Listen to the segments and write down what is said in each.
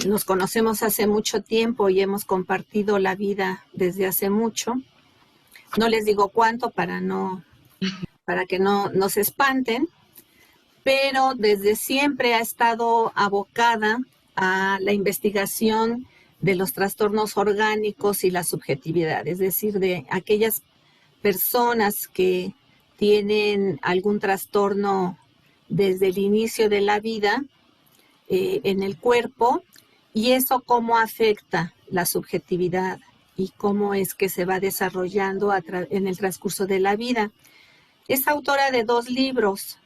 nos conocemos hace mucho tiempo y hemos compartido la vida desde hace mucho. No les digo cuánto para que no se espanten, pero desde siempre ha estado abocada a la investigación de los trastornos orgánicos y la subjetividad, es decir, de aquellas personas que tienen algún trastorno desde el inicio de la vida en el cuerpo, y eso cómo afecta la subjetividad y cómo es que se va desarrollando en el transcurso de la vida. Es autora de 2 libros,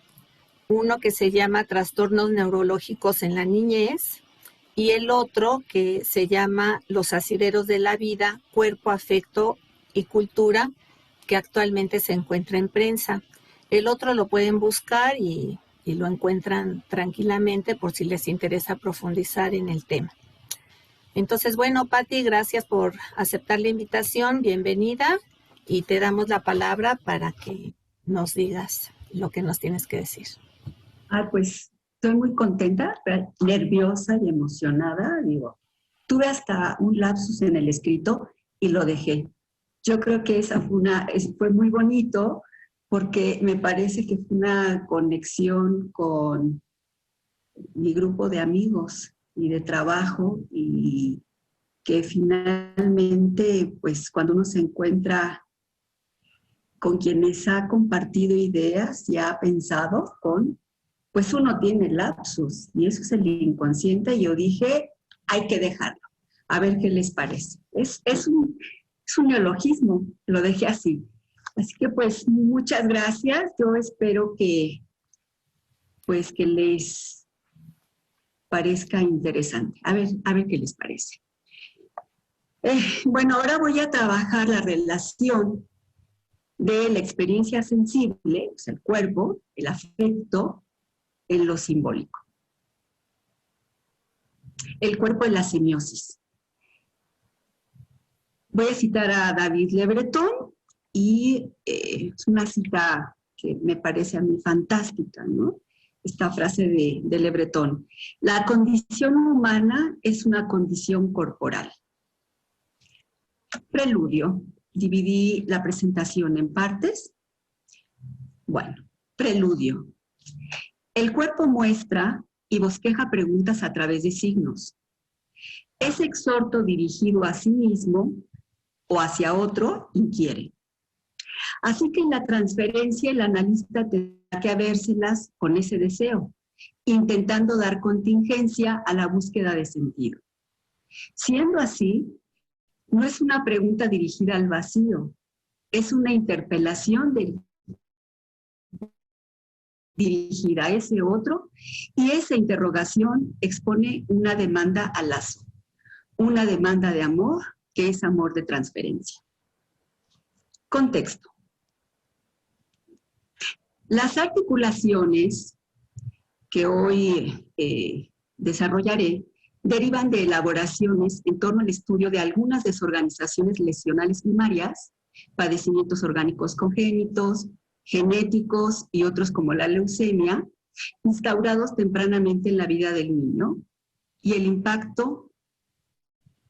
uno que se llama Trastornos neurológicos en la niñez y el otro que se llama Los asideros de la vida, cuerpo, afecto y cultura, que actualmente se encuentra en prensa. El otro lo pueden buscar y lo encuentran tranquilamente por si les interesa profundizar en el tema. Entonces, bueno, Pati, gracias por aceptar la invitación, bienvenida, y te damos la palabra para que nos digas lo que nos tienes que decir. Pues estoy muy contenta, nerviosa y emocionada, tuve hasta un lapsus en el escrito y lo dejé. Yo creo que esa fue muy bonito porque me parece que fue una conexión con mi grupo de amigos y de trabajo, y que finalmente, pues cuando uno se encuentra con quienes ha compartido ideas y ha pensado pues uno tiene lapsus, y eso es el inconsciente, y yo dije, hay que dejarlo, a ver qué les parece. Es un neologismo, lo dejé así. Así que pues muchas gracias, yo espero que les parezca interesante. A ver qué les parece. Bueno, ahora voy a trabajar la relación de la experiencia sensible, o sea, el cuerpo, el afecto, en lo simbólico. El cuerpo en la semiosis. Voy a citar a David Le Breton, y es una cita que me parece a mí fantástica, ¿no? Esta frase de Le Breton: la condición humana es una condición corporal. Preludio. Dividí la presentación en partes. Bueno, preludio. El cuerpo muestra y bosqueja preguntas a través de signos. Es exhorto dirigido a sí mismo o hacia otro inquiere. Así que en la transferencia el analista tendrá que habérselas con ese deseo, intentando dar contingencia a la búsqueda de sentido. Siendo así, no es una pregunta dirigida al vacío, es una interpelación dirigida a ese otro, y esa interrogación expone una demanda al lazo, una demanda de amor que es amor de transferencia. Contexto. Las articulaciones que hoy desarrollaré derivan de elaboraciones en torno al estudio de algunas desorganizaciones lesionales primarias, padecimientos orgánicos congénitos, genéticos y otros como la leucemia, instaurados tempranamente en la vida del niño, y el impacto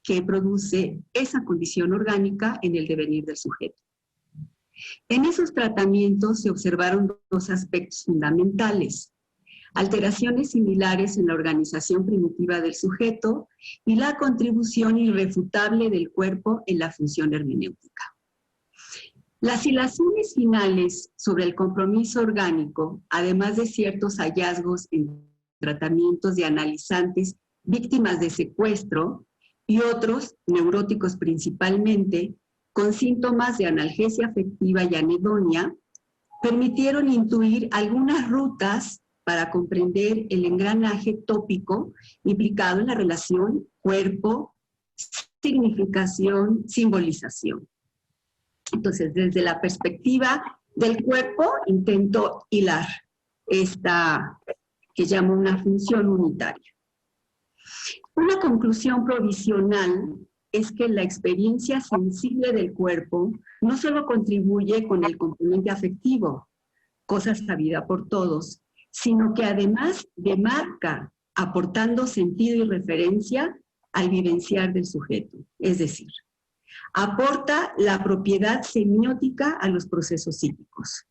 que produce esa condición orgánica en el devenir del sujeto. En esos tratamientos se observaron 2 aspectos fundamentales: alteraciones similares en la organización primitiva del sujeto y la contribución irrefutable del cuerpo en la función hermenéutica. Las hilaciones finales sobre el compromiso orgánico, además de ciertos hallazgos en tratamientos de analizantes víctimas de secuestro y otros, neuróticos principalmente, con síntomas de analgesia afectiva y anedonia, permitieron intuir algunas rutas para comprender el engranaje tópico implicado en la relación cuerpo, significación, simbolización. Entonces, desde la perspectiva del cuerpo, intento hilar esta que llamo una función unitaria. Una conclusión provisional es que la experiencia sensible del cuerpo no solo contribuye con el componente afectivo, cosa sabida por todos, sino que además demarca aportando sentido y referencia al vivenciar del sujeto. Es decir, aporta la propiedad semiótica a los procesos psíquicos.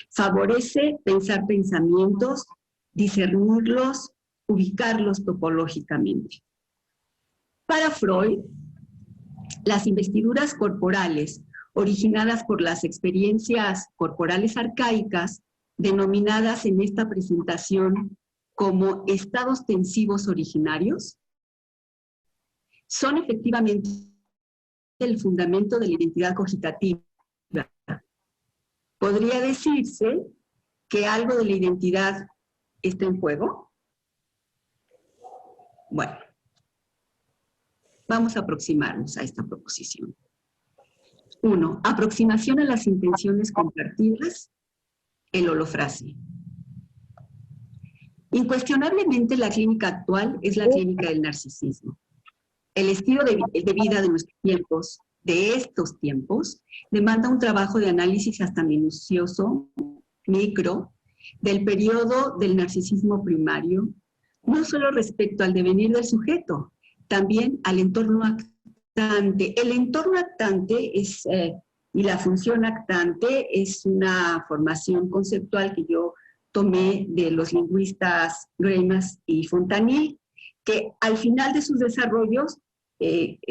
Favorece pensar pensamientos, discernirlos, ubicarlos topológicamente. Para Freud, las investiduras corporales originadas por las experiencias corporales arcaicas, denominadas en esta presentación como estados tensivos originarios, son efectivamente el fundamento de la identidad cogitativa. ¿Podría decirse que algo de la identidad está en juego? Bueno, vamos a aproximarnos a esta proposición. 1. Aproximación a las intenciones compartidas, el holofrase. Incuestionablemente la clínica actual es la clínica del narcisismo. El estilo de vida de nuestros tiempos, de estos tiempos, demanda un trabajo de análisis hasta minucioso, micro, del periodo del narcisismo primario, no solo respecto al devenir del sujeto, también al entorno actante. El entorno actante es, y la función actante es una formación conceptual que yo tomé de los lingüistas Greimas y Fontanil, que al final de sus desarrollos,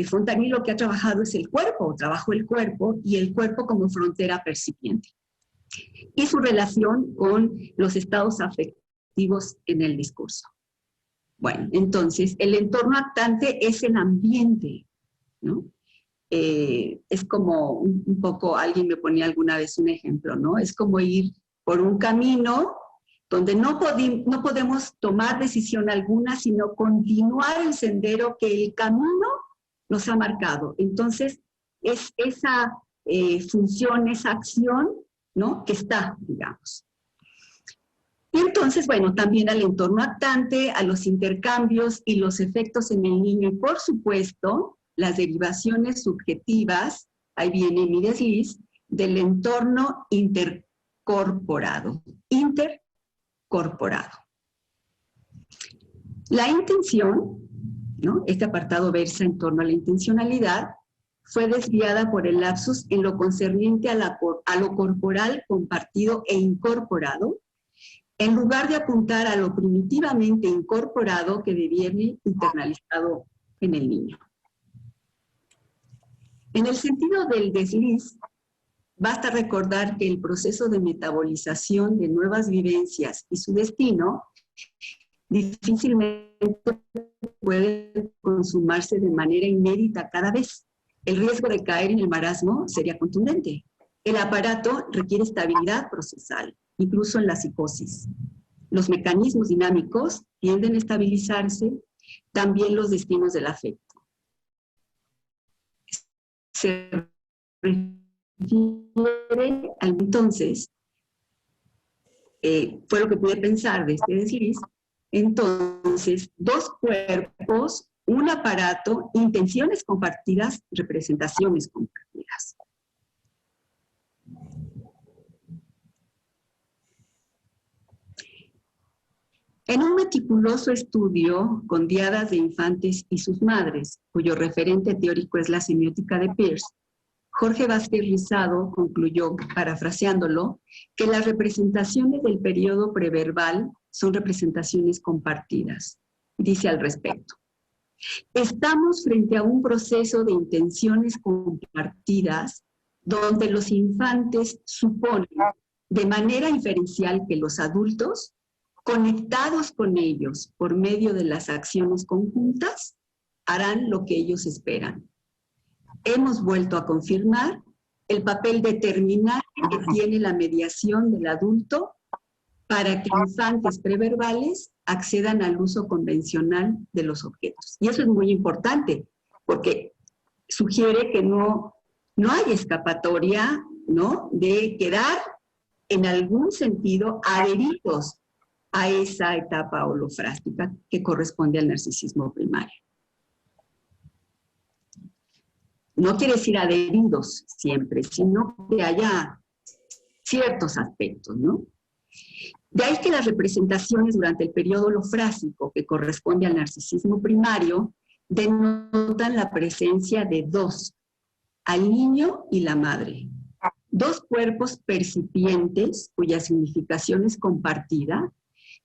Fontanil lo que ha trabajado es el cuerpo, trabajó el cuerpo y el cuerpo como frontera percipiente. Y su relación con los estados afectivos en el discurso. Bueno, entonces, el entorno actante es el ambiente, ¿no? Es como un poco, alguien me ponía alguna vez un ejemplo, ¿no? Es como ir por un camino donde no podemos tomar decisión alguna, sino continuar el sendero que el camino nos ha marcado. Entonces, es esa función, esa acción, ¿no? Que está, digamos. Y entonces, bueno, también al entorno actante, a los intercambios y los efectos en el niño, y por supuesto, las derivaciones subjetivas, ahí viene mi desliz, del entorno intercorporado. Intercorporado. La intención, ¿no? Este apartado versa en torno a la intencionalidad, fue desviada por el lapsus en lo concerniente a lo corporal compartido e incorporado, en lugar de apuntar a lo primitivamente incorporado que deviene internalizado en el niño. En el sentido del desliz, basta recordar que el proceso de metabolización de nuevas vivencias y su destino difícilmente puede consumarse de manera inédita cada vez. El riesgo de caer en el marasmo sería contundente. El aparato requiere estabilidad procesal, incluso en la psicosis. Los mecanismos dinámicos tienden a estabilizarse, también los destinos del afecto. Se refiere al entonces, fue lo que pude pensar de este desliz, entonces, dos cuerpos, un aparato, intenciones compartidas, representaciones compartidas. En un meticuloso estudio con diadas de infantes y sus madres, cuyo referente teórico es la semiótica de Peirce, Jorge Vázquez Rizado concluyó, parafraseándolo, que las representaciones del periodo preverbal son representaciones compartidas. Dice al respecto: estamos frente a un proceso de intenciones compartidas donde los infantes suponen de manera inferencial que los adultos, conectados con ellos por medio de las acciones conjuntas, harán lo que ellos esperan. Hemos vuelto a confirmar el papel determinante que tiene la mediación del adulto para que infantes preverbales accedan al uso convencional de los objetos. Y eso es muy importante, porque sugiere que no hay escapatoria, ¿no?, de quedar en algún sentido adheridos a esa etapa holofrástica que corresponde al narcisismo primario. No quiere decir adheridos siempre, sino que haya ciertos aspectos, ¿no? De ahí que las representaciones durante el periodo holofrásico, que corresponde al narcisismo primario, denotan la presencia de dos, al niño y la madre. Dos cuerpos percipientes cuya significación es compartida,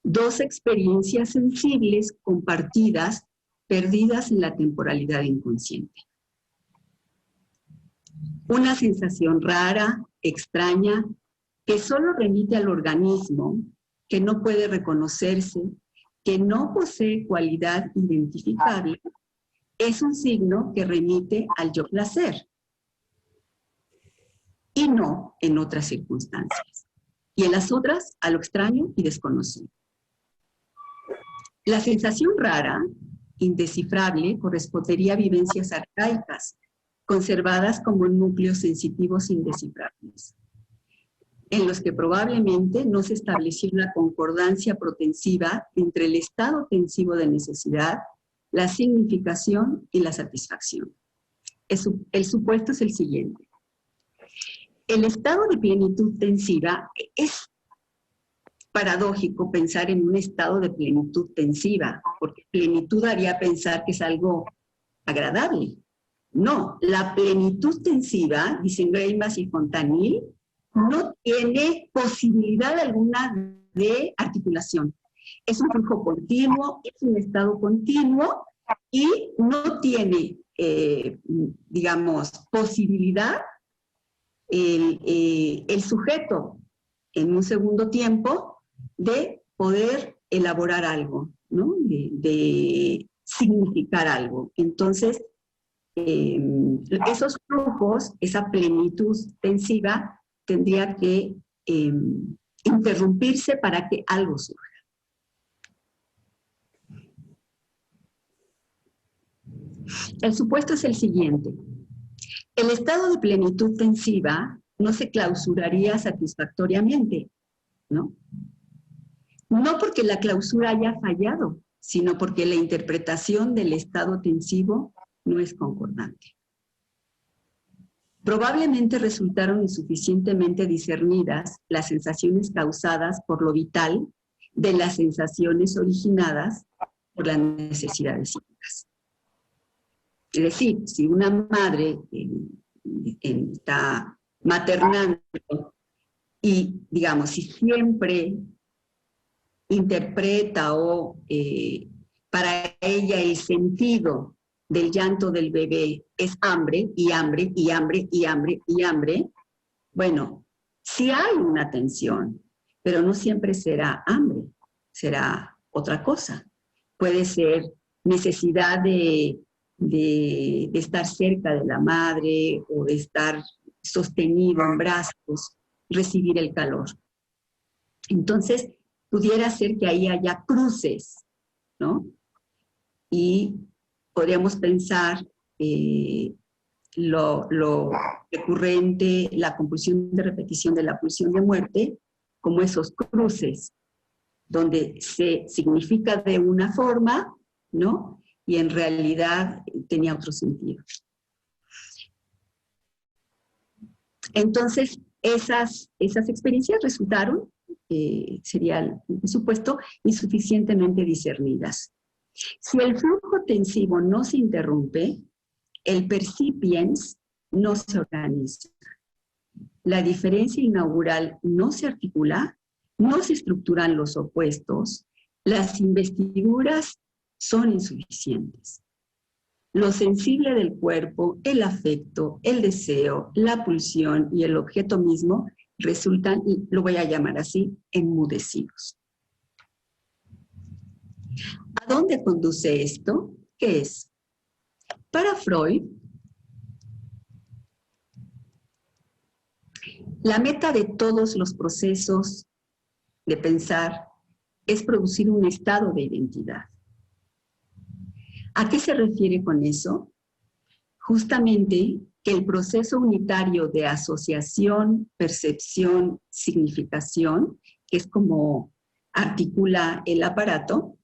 dos experiencias sensibles compartidas, perdidas en la temporalidad inconsciente. Una sensación rara, extraña, que solo remite al organismo, que no puede reconocerse, que no posee cualidad identificable, es un signo que remite al yo placer y no en otras circunstancias. Y en las otras, a lo extraño y desconocido. La sensación rara, indescifrable, correspondería a vivencias arcaicas, conservadas como núcleos sensitivos indescifrables, en los que probablemente no se estableció una concordancia protensiva entre el estado tensivo de necesidad, la significación y la satisfacción. El supuesto es el siguiente. El estado de plenitud tensiva es paradójico pensar en un estado de plenitud tensiva, porque plenitud haría pensar que es algo agradable. No, la plenitud tensiva, dicen Greimas y Fontanil, no tiene posibilidad alguna de articulación. Es un flujo continuo, es un estado continuo y no tiene, digamos, posibilidad el sujeto en un segundo tiempo de poder elaborar algo, ¿no? de significar algo. Entonces, esos flujos, esa plenitud tensiva, tendría que interrumpirse para que algo surja. El supuesto es el siguiente. El estado de plenitud tensiva no se clausuraría satisfactoriamente, ¿no? No porque la clausura haya fallado, sino porque la interpretación del estado tensivo no es concordante. Probablemente resultaron insuficientemente discernidas las sensaciones causadas por lo vital de las sensaciones originadas por las necesidades psíquicas. Es decir, si una madre está maternando y, digamos, si siempre interpreta o para ella el sentido del llanto del bebé es hambre y hambre y hambre y hambre y hambre, bueno, sí hay una tensión, pero no siempre será hambre, será otra cosa. Puede ser necesidad de estar cerca de la madre o de estar sostenido en brazos, recibir el calor. Entonces, pudiera ser que ahí haya cruces, ¿no? Y podríamos pensar lo recurrente, la compulsión de repetición de la pulsión de muerte, como esos cruces, donde se significa de una forma, ¿no? Y en realidad tenía otro sentido. Entonces, esas experiencias resultaron, sería el supuesto, insuficientemente discernidas. Si el flujo tensivo no se interrumpe, el percipiens no se organiza. La diferencia inaugural no se articula, no se estructuran los opuestos, las investiduras son insuficientes. Lo sensible del cuerpo, el afecto, el deseo, la pulsión y el objeto mismo resultan, y lo voy a llamar así, enmudecidos. ¿A dónde conduce esto? ¿Qué es? Para Freud, la meta de todos los procesos de pensar es producir un estado de identidad. ¿A qué se refiere con eso? Justamente que el proceso unitario de asociación, percepción, significación, que es como articula el aparato,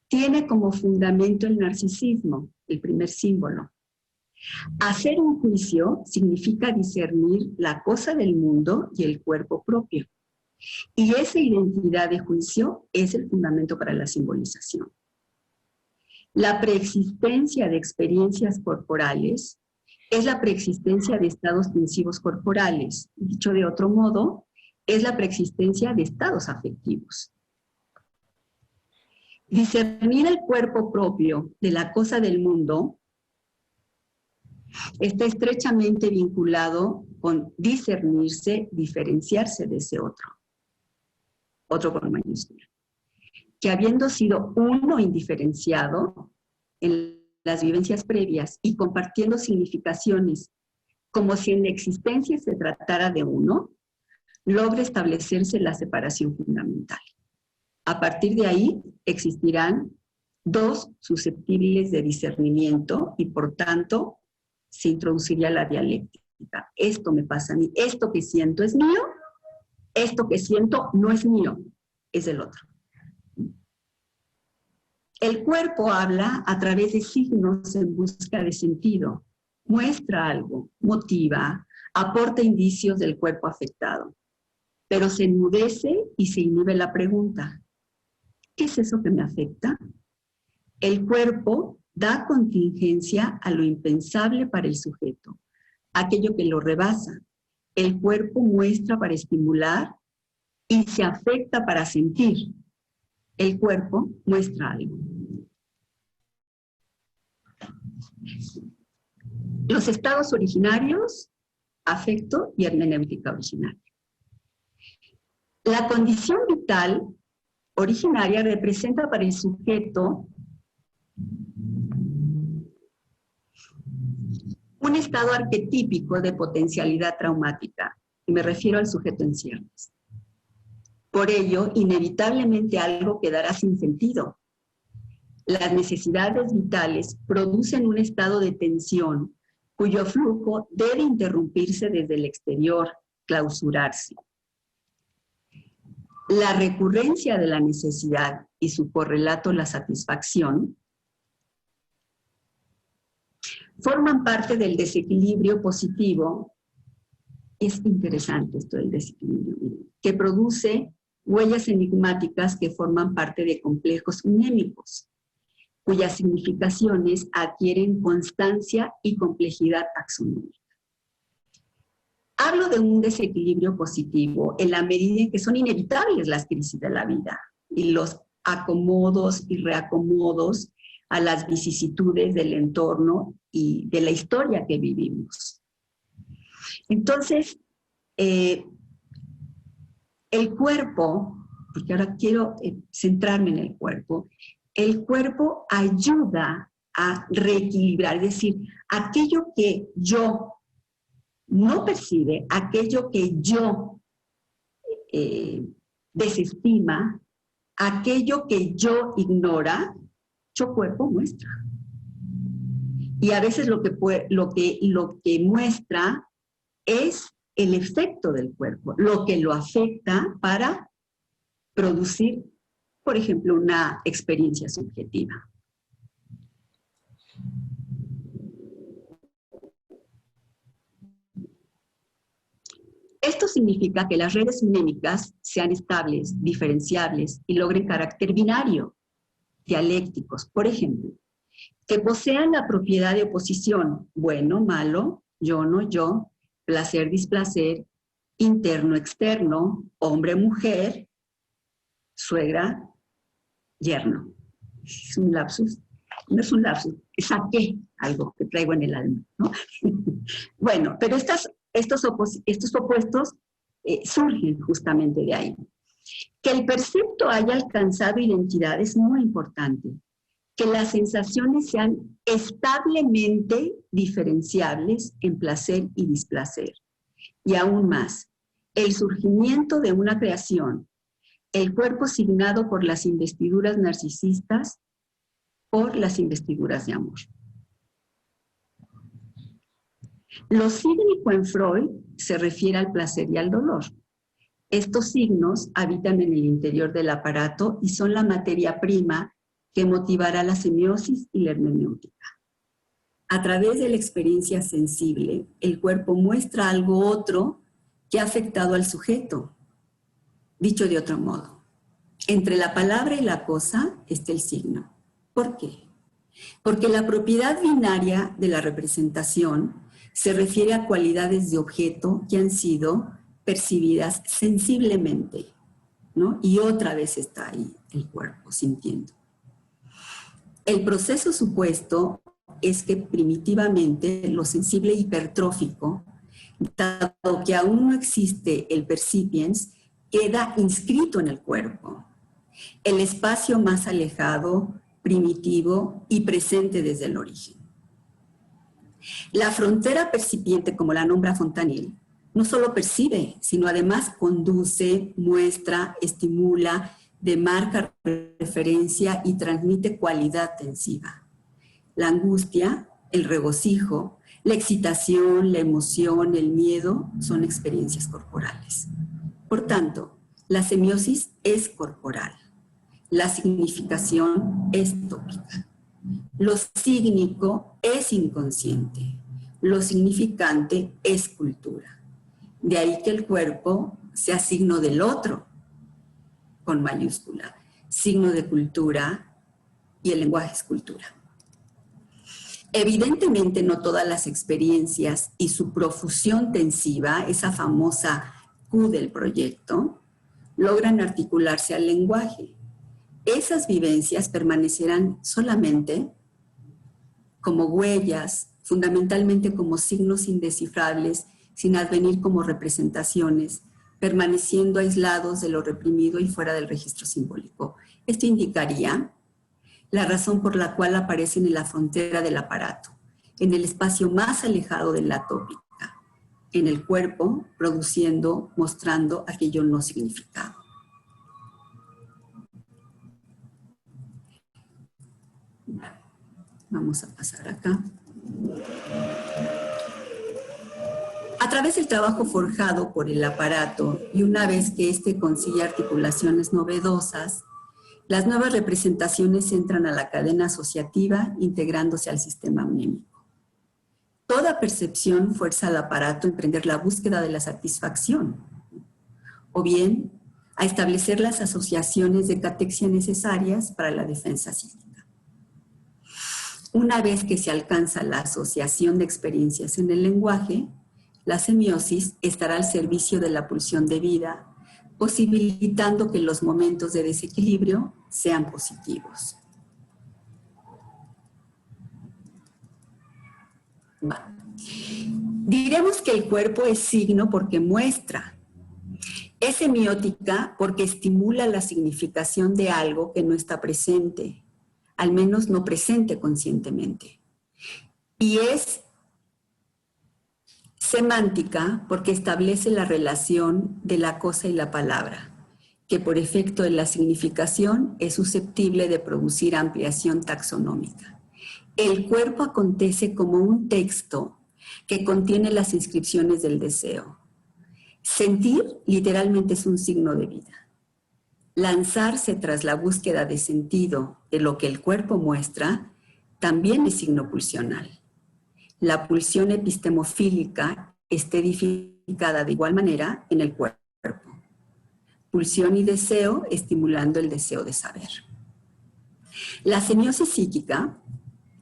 tiene como fundamento el narcisismo, el primer símbolo. Hacer un juicio significa discernir la cosa del mundo y el cuerpo propio. Y esa identidad de juicio es el fundamento para la simbolización. La preexistencia de experiencias corporales es la preexistencia de estados tensivos corporales. Dicho de otro modo, es la preexistencia de estados afectivos. Discernir el cuerpo propio de la cosa del mundo está estrechamente vinculado con discernirse, diferenciarse de ese otro con mayúscula, que habiendo sido uno indiferenciado en las vivencias previas y compartiendo significaciones como si en la existencia se tratara de uno, logra establecerse la separación fundamental. A partir de ahí existirán dos susceptibles de discernimiento y por tanto se introduciría la dialéctica. Esto me pasa a mí, esto que siento es mío, esto que siento no es mío, es del otro. El cuerpo habla a través de signos en busca de sentido, muestra algo, motiva, aporta indicios del cuerpo afectado, pero se enmudece y se inhibe la pregunta: ¿qué es eso que me afecta? El cuerpo da contingencia a lo impensable para el sujeto, aquello que lo rebasa. El cuerpo muestra para estimular y se afecta para sentir. El cuerpo muestra algo. Los estados originarios, afecto y hermenéutica originaria. La condición vital originaria representa para el sujeto un estado arquetípico de potencialidad traumática, y me refiero al sujeto en ciernes. Por ello, inevitablemente algo quedará sin sentido. Las necesidades vitales producen un estado de tensión cuyo flujo debe interrumpirse desde el exterior, clausurarse. La recurrencia de la necesidad y su correlato, la satisfacción, forman parte del desequilibrio positivo. Es interesante esto del desequilibrio, que produce huellas enigmáticas que forman parte de complejos unémicos, cuyas significaciones adquieren constancia y complejidad taxonómica. Hablo de un desequilibrio positivo en la medida en que son inevitables las crisis de la vida y los acomodos y reacomodos a las vicisitudes del entorno y de la historia que vivimos. Entonces, el cuerpo, porque ahora quiero centrarme en el cuerpo ayuda a reequilibrar, es decir, aquello que yo no percibe, aquello que yo desestima, aquello que yo ignora, yo cuerpo muestra. Y a veces lo que muestra es el efecto del cuerpo, lo que lo afecta para producir, por ejemplo, una experiencia subjetiva. Esto significa que las redes unémicas sean estables, diferenciables y logren carácter binario, dialécticos. Por ejemplo, que posean la propiedad de oposición, bueno, malo, yo, no yo, placer, displacer, interno, externo, hombre, mujer, suegra, yerno. Es un lapsus. No es un lapsus, saqué algo que traigo en el alma, ¿no? Bueno, pero estos opuestos surgen justamente de ahí. Que el percepto haya alcanzado identidad es muy importante. Que las sensaciones sean establemente diferenciables en placer y displacer. Y aún más, el surgimiento de una creación, el cuerpo signado por las investiduras narcisistas, por las investiduras de amor. Lo sígnico en Freud se refiere al placer y al dolor. Estos signos habitan en el interior del aparato y son la materia prima que motivará la semiosis y la hermenéutica. A través de la experiencia sensible, el cuerpo muestra algo otro que ha afectado al sujeto. Dicho de otro modo, entre la palabra y la cosa está el signo. ¿Por qué? Porque la propiedad binaria de la representación se refiere a cualidades de objeto que han sido percibidas sensiblemente, ¿no? Y otra vez está ahí el cuerpo sintiendo. El proceso supuesto es que primitivamente lo sensible hipertrófico, dado que aún no existe el percipiens, queda inscrito en el cuerpo. El espacio más alejado, primitivo y presente desde el origen. La frontera percipiente, como la nombra Fontanil, no solo percibe, sino además conduce, muestra, estimula, demarca referencia y transmite cualidad tensiva. La angustia, el regocijo, la excitación, la emoción, el miedo son experiencias corporales. Por tanto, la semiosis es corporal. La significación es tópica. Lo sígnico es inconsciente. Lo significante es cultura. De ahí que el cuerpo sea signo del otro, con mayúscula, signo de cultura, y el lenguaje es cultura. Evidentemente no todas las experiencias y su profusión tensiva, esa famosa Q del proyecto, logran articularse al lenguaje. Esas vivencias permanecerán solamente como huellas, fundamentalmente como signos indescifrables, sin advenir como representaciones, permaneciendo aislados de lo reprimido y fuera del registro simbólico. Esto indicaría la razón por la cual aparecen en la frontera del aparato, en el espacio más alejado de la tópica, en el cuerpo, produciendo, mostrando aquello no significado. Vamos a pasar acá. A través del trabajo forjado por el aparato y una vez que éste consigue articulaciones novedosas, las nuevas representaciones entran a la cadena asociativa integrándose al sistema mnémico. Toda percepción fuerza al aparato a emprender la búsqueda de la satisfacción, o bien a establecer las asociaciones de catexia necesarias para la defensa psíquica. Una vez que se alcanza la asociación de experiencias en el lenguaje, la semiosis estará al servicio de la pulsión de vida, posibilitando que los momentos de desequilibrio sean positivos. Diremos que el cuerpo es signo porque muestra. Es semiótica porque estimula la significación de algo que no está presente, al menos no presente conscientemente. Y es semántica porque establece la relación de la cosa y la palabra, que por efecto de la significación es susceptible de producir ampliación taxonómica. El cuerpo acontece como un texto que contiene las inscripciones del deseo. Sentir literalmente es un signo de vida. Lanzarse tras la búsqueda de sentido de lo que el cuerpo muestra también es signo pulsional. La pulsión epistemofílica está edificada de igual manera en el cuerpo. Pulsión y deseo estimulando el deseo de saber. La semiosis psíquica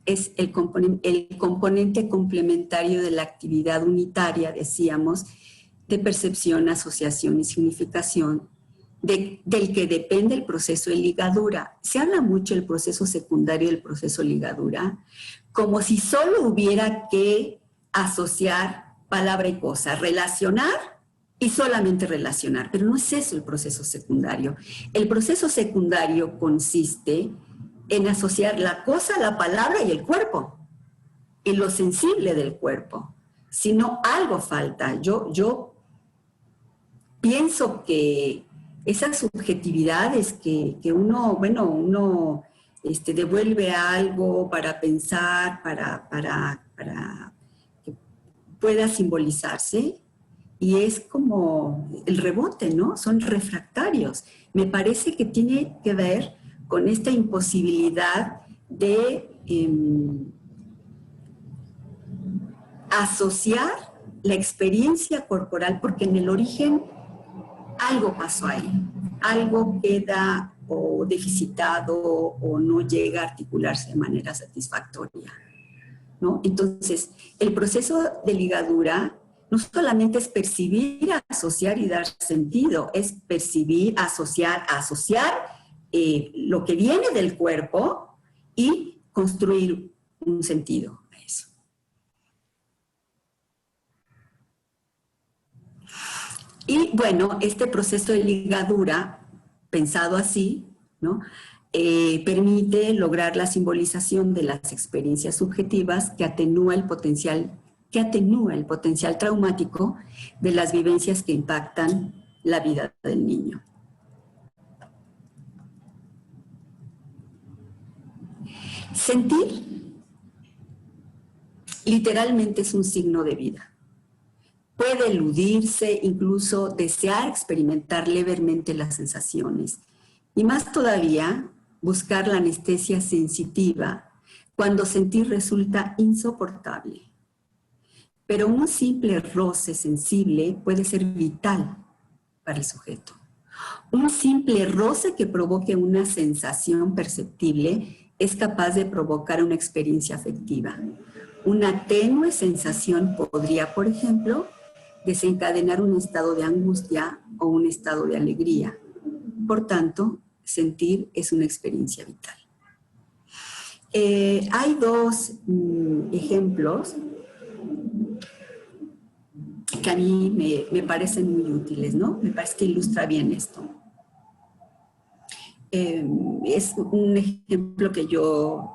es el componente complementario de la actividad unitaria, decíamos, de percepción, asociación y significación, del que depende el proceso de ligadura. Se habla mucho del proceso secundario y del proceso ligadura, como si solo hubiera que asociar palabra y cosa, relacionar y solamente relacionar, pero no es eso el proceso secundario. El proceso secundario consiste en asociar la cosa, la palabra y el cuerpo, y lo sensible del cuerpo. Si no, algo falta. Yo pienso que esas subjetividades que uno devuelve a algo para pensar, para que pueda simbolizarse, y es como el rebote, ¿no? Son refractarios. Me parece que tiene que ver con esta imposibilidad de asociar la experiencia corporal, porque en el origen algo pasó ahí, algo queda o deficitado o no llega a articularse de manera satisfactoria, ¿no? Entonces, el proceso de ligadura no solamente es percibir, asociar y dar sentido, es percibir, asociar lo que viene del cuerpo y construir un sentido a eso. Y bueno, este proceso de ligadura, pensado así, ¿no? Permite lograr la simbolización de las experiencias subjetivas que atenúa el potencial traumático de las vivencias que impactan la vida del niño. Sentir literalmente es un signo de vida. Puede eludirse, incluso desear experimentar levemente las sensaciones. Y más todavía, buscar la anestesia sensitiva cuando sentir resulta insoportable. Pero un simple roce sensible puede ser vital para el sujeto. Un simple roce que provoque una sensación perceptible es capaz de provocar una experiencia afectiva. Una tenue sensación podría, por ejemplo, desencadenar un estado de angustia o un estado de alegría. Por tanto, sentir es una experiencia vital. Hay dos ejemplos que a mí me parecen muy útiles, ¿no? Me parece que ilustra bien esto. Es un ejemplo que yo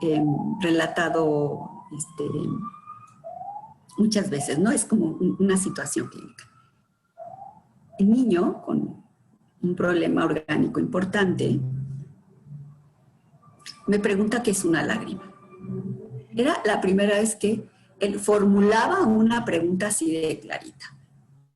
he relatado muchas veces, ¿no? Es como una situación clínica. El niño con un problema orgánico importante me pregunta qué es una lágrima. Era la primera vez que él formulaba una pregunta así de clarita.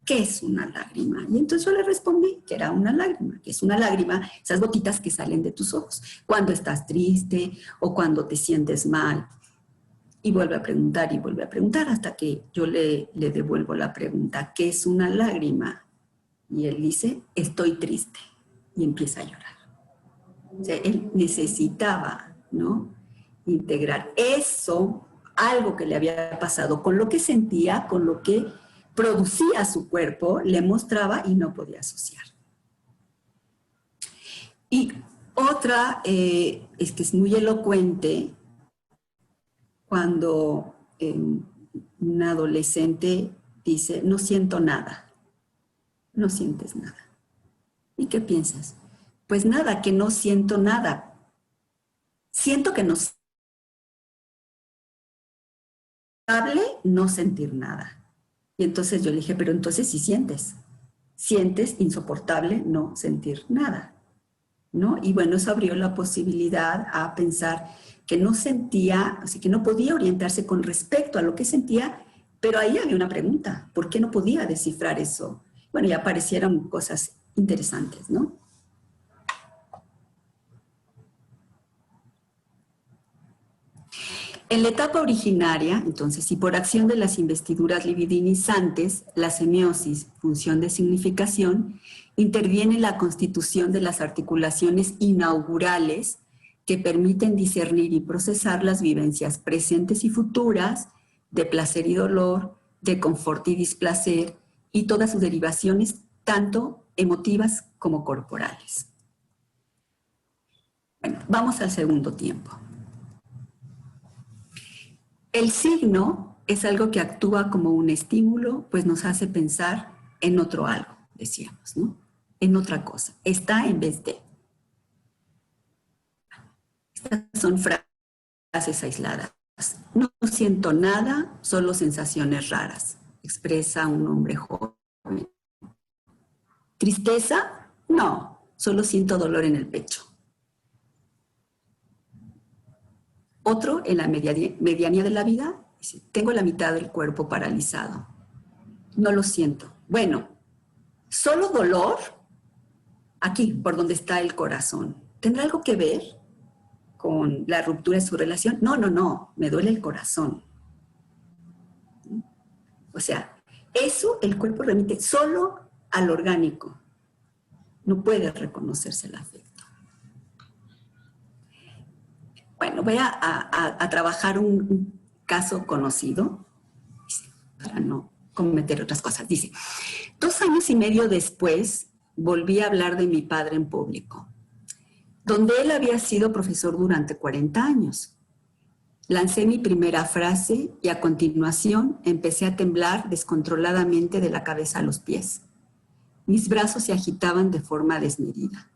¿Qué es una lágrima? Y entonces yo le respondí que era una lágrima. ¿Qué es una lágrima? Esas gotitas que salen de tus ojos cuando estás triste o cuando te sientes mal. Y vuelve a preguntar hasta que yo le devuelvo la pregunta, ¿qué es una lágrima? Y él dice, estoy triste. Y empieza a llorar. O sea, él necesitaba, ¿no?, integrar eso, algo que le había pasado, con lo que sentía, con lo que producía su cuerpo, le mostraba y no podía asociar. Y otra es que es muy elocuente cuando un adolescente dice, no siento nada. No sientes nada. ¿Y qué piensas? Pues nada, que no siento nada. Siento que no sentir nada. Y entonces yo le dije, pero entonces sí sientes. Sientes insoportable no sentir nada, ¿no? Y bueno, eso abrió la posibilidad a pensar que no sentía, así que no podía orientarse con respecto a lo que sentía, pero ahí había una pregunta, ¿por qué no podía descifrar eso? Bueno, ya aparecieron cosas interesantes, ¿no? En la etapa originaria, entonces, y por acción de las investiduras libidinizantes, la semiosis, función de significación, interviene en la constitución de las articulaciones inaugurales que permiten discernir y procesar las vivencias presentes y futuras de placer y dolor, de confort y displacer, y todas sus derivaciones, tanto emotivas como corporales. Bueno, vamos al segundo tiempo. El signo es algo que actúa como un estímulo, pues nos hace pensar en otro algo, decíamos, ¿no? En otra cosa. Está en vez de. Estas son frases aisladas. No siento nada, solo sensaciones raras, expresa un hombre joven. ¿Tristeza? No, solo siento dolor en el pecho. Otro, en la medianía de la vida, dice, tengo la mitad del cuerpo paralizado. No lo siento. Bueno, solo dolor aquí, por donde está el corazón. ¿Tendrá algo que ver con la ruptura de su relación? No, me duele el corazón. O sea, eso el cuerpo remite solo al orgánico. No puede reconocerse el afecto. Bueno, voy a trabajar un caso conocido, para no cometer otras cosas. Dice, 2 años y medio después, volví a hablar de mi padre en público, donde él había sido profesor durante 40 años. Lancé mi primera frase y a continuación empecé a temblar descontroladamente de la cabeza a los pies. Mis brazos se agitaban de forma desmedida.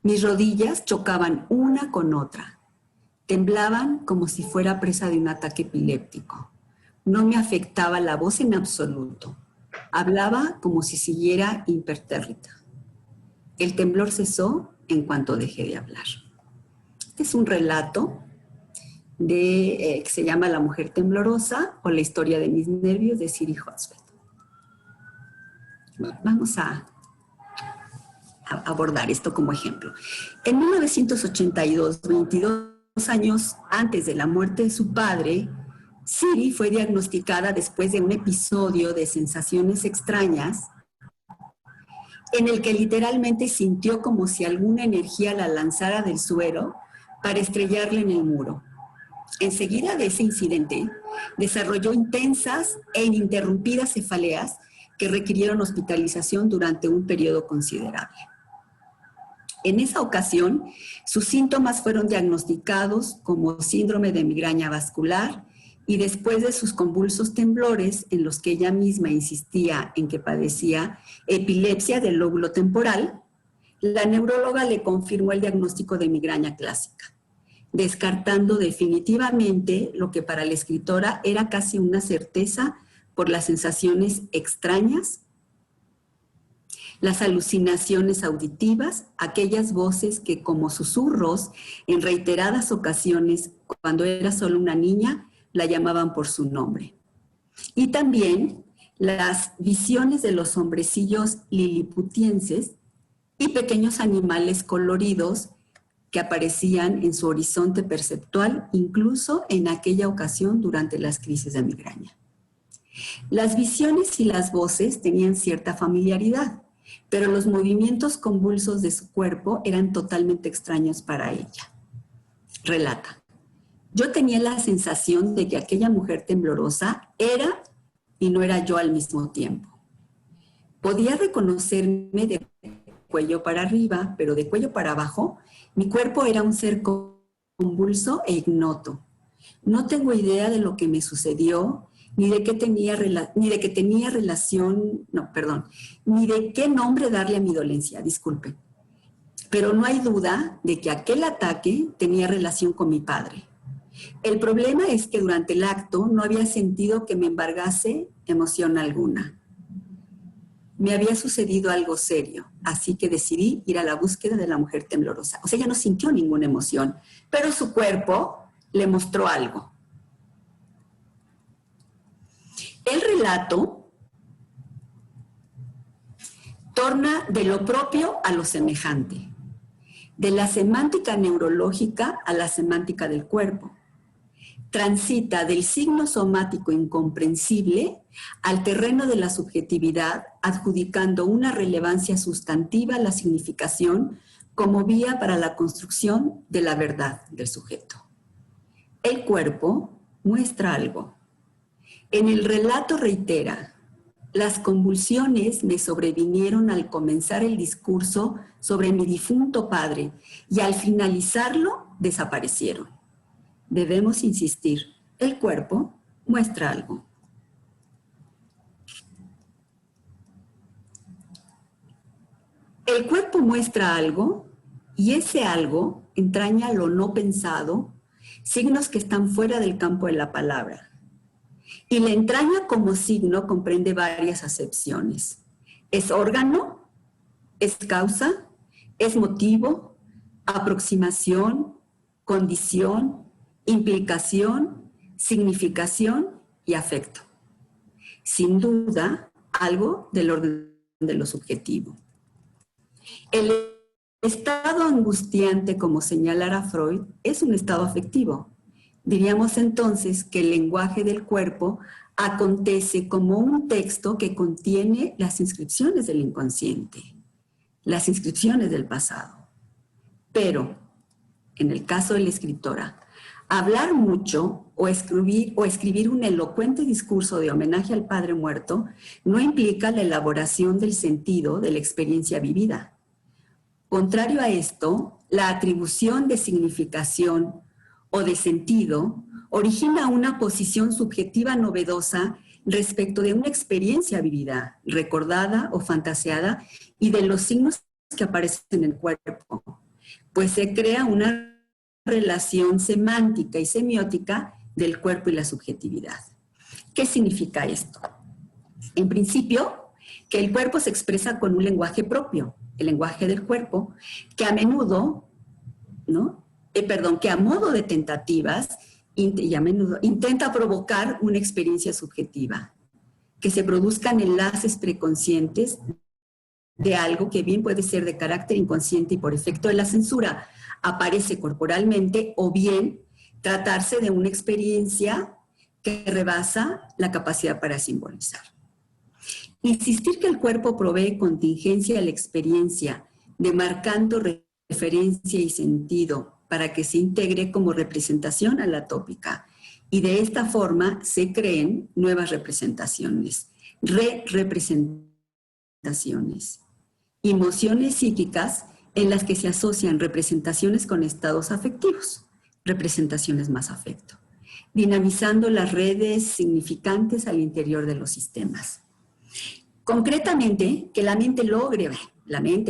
Mis rodillas chocaban una con otra. Temblaban como si fuera presa de un ataque epiléptico. No me afectaba la voz en absoluto. Hablaba como si siguiera impertérrita. El temblor cesó en cuanto dejé de hablar. Este es un relato que se llama La mujer temblorosa o la historia de mis nervios de Siri Hosfeld. Bueno, vamos a abordar esto como ejemplo. En 1982, 22 años antes de la muerte de su padre, Siri fue diagnosticada después de un episodio de sensaciones extrañas en el que literalmente sintió como si alguna energía la lanzara del suelo para estrellarle en el muro. Enseguida de ese incidente, desarrolló intensas e ininterrumpidas cefaleas que requirieron hospitalización durante un periodo considerable. En esa ocasión, sus síntomas fueron diagnosticados como síndrome de migraña vascular y después de sus convulsos temblores en los que ella misma insistía en que padecía epilepsia del lóbulo temporal, la neuróloga le confirmó el diagnóstico de migraña clásica, descartando definitivamente lo que para la escritora era casi una certeza por las sensaciones extrañas, las alucinaciones auditivas, aquellas voces que como susurros en reiteradas ocasiones, cuando era solo una niña, la llamaban por su nombre. Y también las visiones de los hombrecillos liliputienses y pequeños animales coloridos que aparecían en su horizonte perceptual, incluso en aquella ocasión durante las crisis de migraña. Las visiones y las voces tenían cierta familiaridad, pero los movimientos convulsos de su cuerpo eran totalmente extraños para ella. Relata, yo tenía la sensación de que aquella mujer temblorosa era y no era yo al mismo tiempo. Podía reconocerme de cuello para arriba, pero de cuello para abajo, mi cuerpo era un ser convulso e ignoto. No tengo idea de lo que me sucedió, ni de qué nombre darle a mi dolencia, disculpe. Pero no hay duda de que aquel ataque tenía relación con mi padre. El problema es que durante el acto no había sentido que me embargase emoción alguna. Me había sucedido algo serio, así que decidí ir a la búsqueda de la mujer temblorosa. O sea, ella no sintió ninguna emoción, pero su cuerpo le mostró algo. El relato torna de lo propio a lo semejante, de la semántica neurológica a la semántica del cuerpo. Transita del signo somático incomprensible al terreno de la subjetividad, adjudicando una relevancia sustantiva a la significación como vía para la construcción de la verdad del sujeto. El cuerpo muestra algo. En el relato reitera, las convulsiones me sobrevinieron al comenzar el discurso sobre mi difunto padre y al finalizarlo desaparecieron. Debemos insistir, el cuerpo muestra algo. El cuerpo muestra algo y ese algo entraña lo no pensado, signos que están fuera del campo de la palabra. Y la entraña como signo comprende varias acepciones. Es órgano, es causa, es motivo, aproximación, condición, implicación, significación y afecto. Sin duda, algo del orden de lo subjetivo. El estado angustiante, como señalara Freud, es un estado afectivo. Diríamos entonces que el lenguaje del cuerpo acontece como un texto que contiene las inscripciones del inconsciente, las inscripciones del pasado. Pero, en el caso de la escritora, hablar mucho o escribir un elocuente discurso de homenaje al padre muerto no implica la elaboración del sentido de la experiencia vivida. Contrario a esto, la atribución de significación o de sentido origina una posición subjetiva novedosa respecto de una experiencia vivida, recordada o fantaseada, y de los signos que aparecen en el cuerpo, pues se crea una relación semántica y semiótica del cuerpo y la subjetividad. ¿Qué significa esto? En principio, que el cuerpo se expresa con un lenguaje propio, el lenguaje del cuerpo, que a menudo, que a modo de tentativas y a menudo intenta provocar una experiencia subjetiva, que se produzcan enlaces preconscientes de algo que bien puede ser de carácter inconsciente y por efecto de la censura aparece corporalmente, o bien tratarse de una experiencia que rebasa la capacidad para simbolizar. Insistir que el cuerpo provee contingencia a la experiencia, demarcando referencia y sentido para que se integre como representación a la tópica, y de esta forma se creen nuevas representaciones, representaciones, emociones psíquicas en las que se asocian representaciones con estados afectivos, representaciones más afecto, dinamizando las redes significantes al interior de los sistemas. Concretamente, que la mente,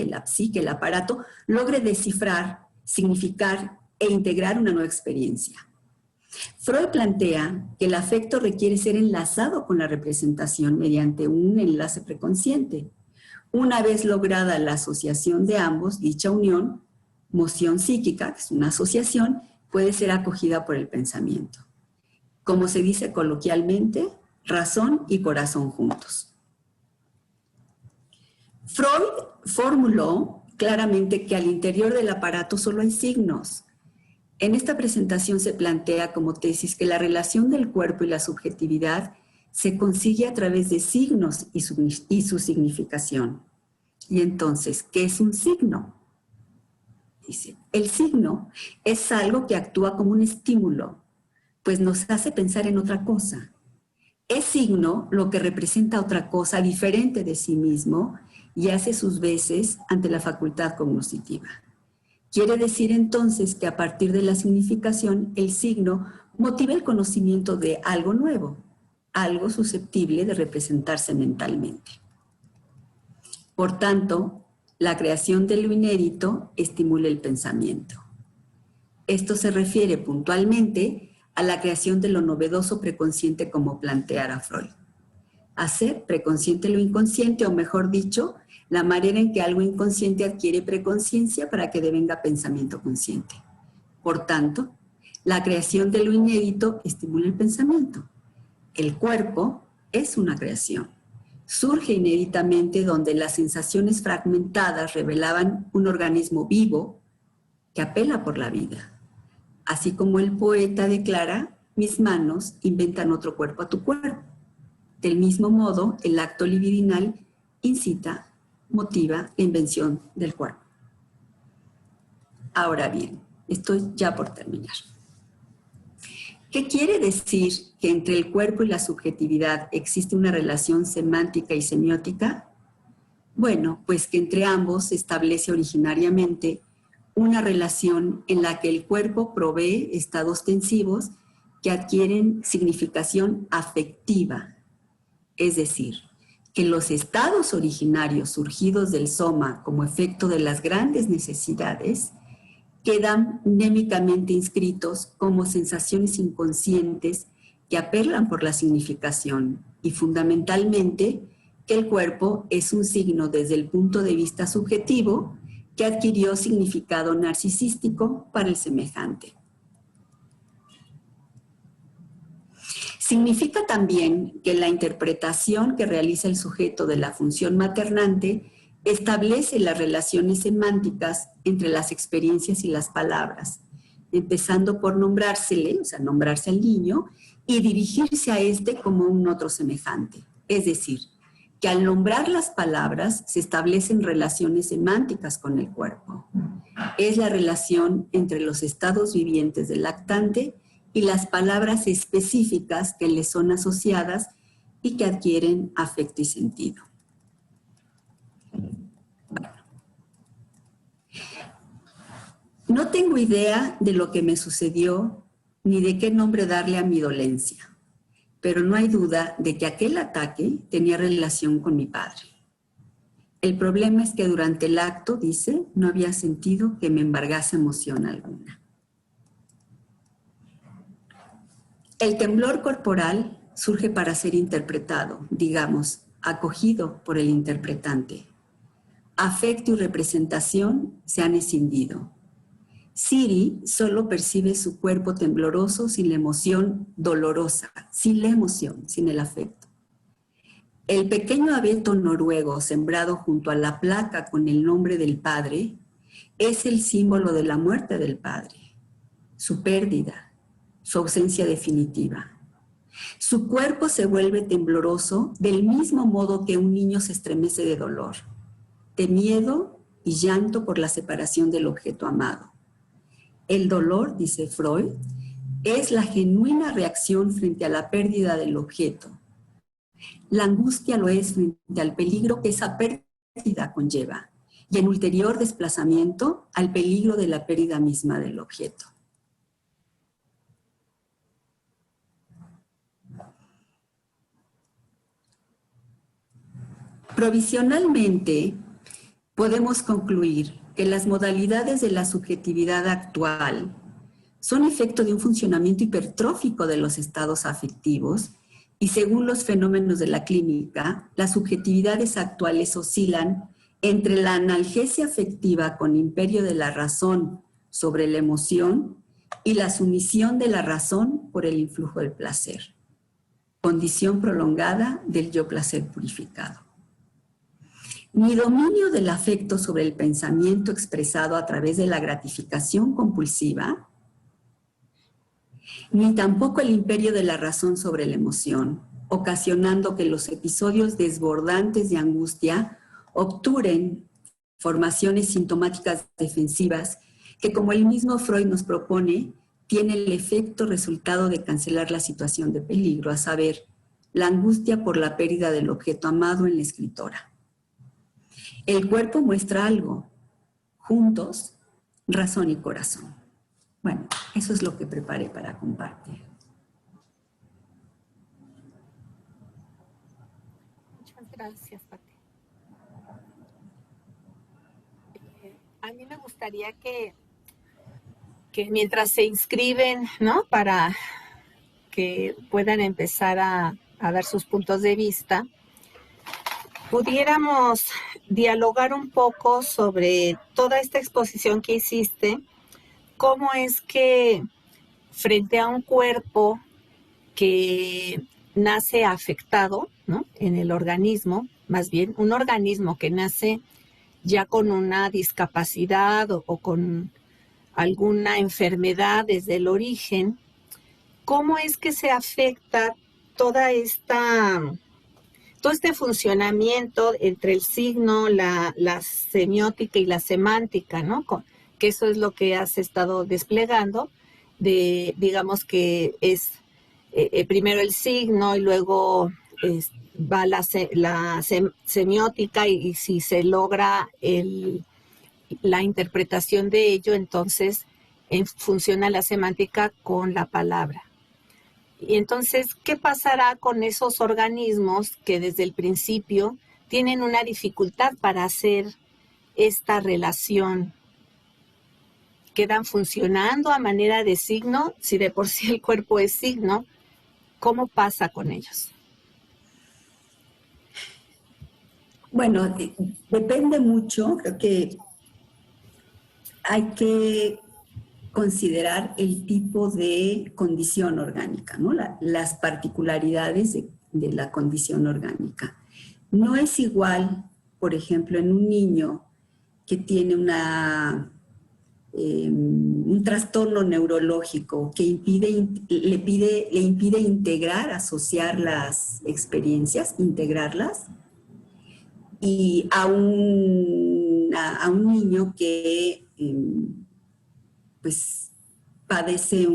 la psique, el aparato, logre descifrar, significar e integrar una nueva experiencia. Freud plantea que el afecto requiere ser enlazado con la representación mediante un enlace preconsciente. Una vez lograda la asociación de ambos, dicha unión, moción psíquica, que es una asociación, puede ser acogida por el pensamiento. Como se dice coloquialmente, razón y corazón juntos. Freud formuló claramente que al interior del aparato solo hay signos. En esta presentación se plantea como tesis que la relación del cuerpo y la subjetividad se consigue a través de signos y su significación. Y entonces, ¿qué es un signo? Dice, el signo es algo que actúa como un estímulo, pues nos hace pensar en otra cosa. Es signo lo que representa otra cosa diferente de sí mismo y hace sus veces ante la facultad cognitiva. Quiere decir entonces que a partir de la significación, el signo motiva el conocimiento de algo nuevo, algo susceptible de representarse mentalmente. Por tanto, la creación de lo inédito estimula el pensamiento. Esto se refiere puntualmente a la creación de lo novedoso preconsciente, como planteara Freud. Hacer preconsciente lo inconsciente, o mejor dicho, la manera en que algo inconsciente adquiere preconciencia para que devenga pensamiento consciente. Por tanto, la creación de lo inédito estimula el pensamiento. El cuerpo es una creación. Surge inéditamente donde las sensaciones fragmentadas revelaban un organismo vivo que apela por la vida. Así como el poeta declara, mis manos inventan otro cuerpo a tu cuerpo. Del mismo modo, el acto libidinal incita, motiva la invención del cuerpo. Ahora bien, estoy ya por terminar. ¿Qué quiere decir que entre el cuerpo y la subjetividad existe una relación semántica y semiótica? Bueno, pues que entre ambos se establece originariamente una relación en la que el cuerpo provee estados tensivos que adquieren significación afectiva. Es decir, que los estados originarios surgidos del soma como efecto de las grandes necesidades quedan mnémicamente inscritos como sensaciones inconscientes que apelan por la significación, y fundamentalmente que el cuerpo es un signo desde el punto de vista subjetivo que adquirió significado narcisístico para el semejante. Significa también que la interpretación que realiza el sujeto de la función maternante establece las relaciones semánticas entre las experiencias y las palabras, empezando por nombrársele, o sea, nombrarse al niño, y dirigirse a este como un otro semejante. Es decir, que al nombrar las palabras se establecen relaciones semánticas con el cuerpo. Es la relación entre los estados vivientes del lactante y las palabras específicas que le son asociadas y que adquieren afecto y sentido. Bueno. No tengo idea de lo que me sucedió ni de qué nombre darle a mi dolencia, pero no hay duda de que aquel ataque tenía relación con mi padre. El problema es que durante el acto, dice, no había sentido que me embargase emoción alguna. El temblor corporal surge para ser interpretado, digamos, acogido por el interpretante. Afecto y representación se han escindido. Siri solo percibe su cuerpo tembloroso sin la emoción dolorosa, sin la emoción, sin el afecto. El pequeño abeto noruego sembrado junto a la placa con el nombre del padre es el símbolo de la muerte del padre, su pérdida, su ausencia definitiva. Su cuerpo se vuelve tembloroso del mismo modo que un niño se estremece de dolor, de miedo y llanto por la separación del objeto amado. El dolor, dice Freud, es la genuina reacción frente a la pérdida del objeto. La angustia lo es frente al peligro que esa pérdida conlleva y en ulterior desplazamiento al peligro de la pérdida misma del objeto. Provisionalmente, podemos concluir que las modalidades de la subjetividad actual son efecto de un funcionamiento hipertrófico de los estados afectivos y según los fenómenos de la clínica, las subjetividades actuales oscilan entre la analgesia afectiva con imperio de la razón sobre la emoción y la sumisión de la razón por el influjo del placer, condición prolongada del yo placer purificado. Ni dominio del afecto sobre el pensamiento expresado a través de la gratificación compulsiva, ni tampoco el imperio de la razón sobre la emoción, ocasionando que los episodios desbordantes de angustia obturen formaciones sintomáticas defensivas que, como el mismo Freud nos propone, tiene el efecto resultado de cancelar la situación de peligro, a saber, la angustia por la pérdida del objeto amado en la escritora. El cuerpo muestra algo, juntos, razón y corazón. Bueno, eso es lo que preparé para compartir. Muchas gracias, Pati. A mí me gustaría que mientras se inscriben, ¿no? Para que puedan empezar a dar sus puntos de vista, pudiéramos dialogar un poco sobre toda esta exposición que hiciste, cómo es que frente a un cuerpo que nace afectado, ¿no? En el organismo, más bien un organismo que nace ya con una discapacidad o con alguna enfermedad desde el origen, ¿cómo es que se afecta todo este funcionamiento entre el signo, la semiótica y la semántica, ¿no? Que eso es lo que has estado desplegando, digamos que es primero el signo y luego va la semiótica y si se logra la interpretación de ello, entonces funciona la semántica con la palabra. Y entonces, ¿qué pasará con esos organismos que desde el principio tienen una dificultad para hacer esta relación? ¿Quedan funcionando a manera de signo? Si de por sí el cuerpo es signo, ¿cómo pasa con ellos? Bueno, depende mucho, creo que hay que considerar el tipo de condición orgánica, ¿no? Las particularidades de la condición orgánica. No es igual, por ejemplo, en un niño que tiene un trastorno neurológico que le impide integrar, asociar las experiencias, integrarlas, y a un niño que pues padece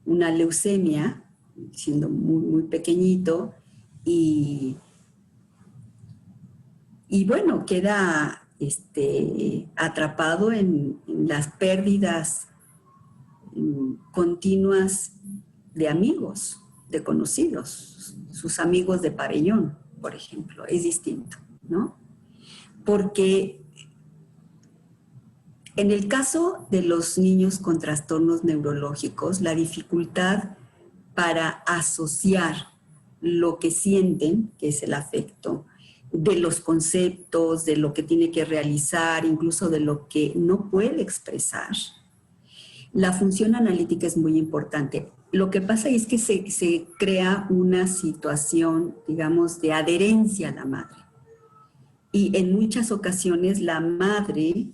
una leucemia, siendo muy, muy pequeñito, y bueno, queda atrapado en las pérdidas continuas de amigos, de conocidos, sus amigos de pabellón, por ejemplo. Es distinto, ¿no? Porque en el caso de los niños con trastornos neurológicos, la dificultad para asociar lo que sienten, que es el afecto, de los conceptos, de lo que tiene que realizar, incluso de lo que no puede expresar. La función analítica es muy importante. Lo que pasa es que se crea una situación, digamos, de adherencia a la madre. Y en muchas ocasiones la madre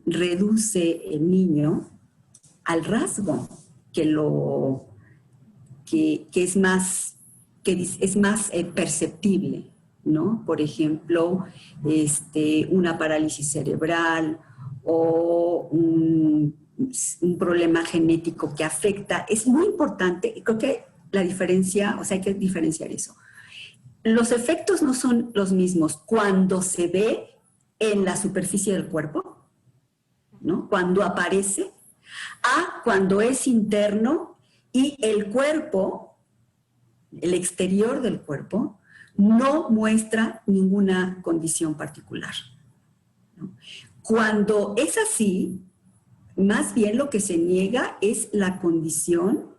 reduce el niño al rasgo que es más perceptible, ¿no? Por ejemplo, una parálisis cerebral o un problema genético que afecta. Es muy importante, y creo que la diferencia, o sea, hay que diferenciar eso. Los efectos no son los mismos cuando se ve en la superficie del cuerpo, ¿no? Cuando aparece, a cuando es interno y el cuerpo, el exterior del cuerpo, no muestra ninguna condición particular, ¿no? Cuando es así, más bien lo que se niega es la condición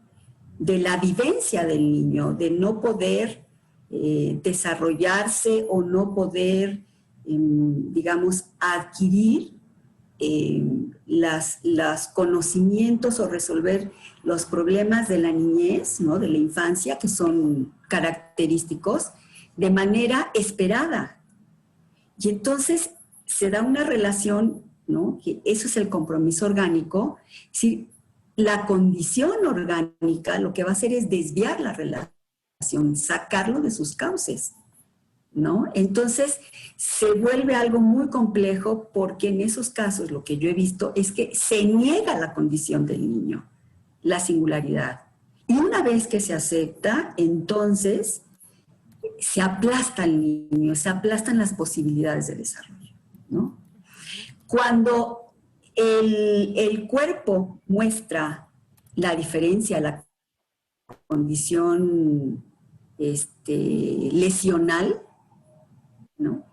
de la vivencia del niño, de no poder desarrollarse o no poder, digamos, adquirir los conocimientos o resolver los problemas de la niñez, ¿no? De la infancia, que son característicos, de manera esperada. Y entonces se da una relación, ¿no? Que eso es el compromiso orgánico. Si la condición orgánica lo que va a hacer es desviar la relación, sacarlo de sus cauces, ¿no? Entonces se vuelve algo muy complejo, porque en esos casos lo que yo he visto es que se niega la condición del niño, la singularidad. Y una vez que se acepta, entonces se aplasta al niño, se aplastan las posibilidades de desarrollo, ¿no? Cuando el cuerpo muestra la diferencia, la condición lesional, ¿no?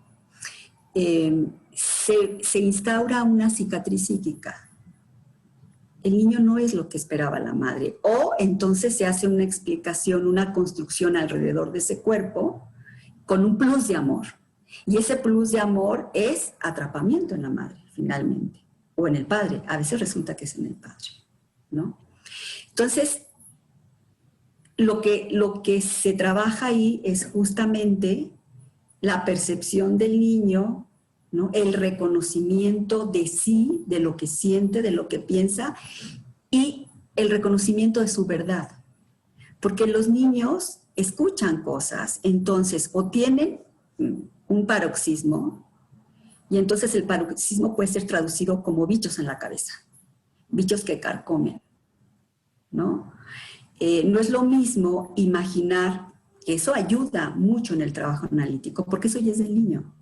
Se instaura una cicatriz psíquica. El niño no es lo que esperaba la madre. O entonces se hace una explicación, una construcción alrededor de ese cuerpo con un plus de amor. Y ese plus de amor es atrapamiento en la madre, finalmente. O en el padre. A veces resulta que es en el padre, ¿no? Entonces, lo que se trabaja ahí es justamente la percepción del niño, ¿no? El reconocimiento de sí, de lo que siente, de lo que piensa, y el reconocimiento de su verdad. Porque los niños escuchan cosas, entonces o tienen un paroxismo, y entonces el paroxismo puede ser traducido como bichos en la cabeza, bichos que carcomen, ¿no? No es lo mismo imaginar, que eso ayuda mucho en el trabajo analítico, porque eso ya es del niño,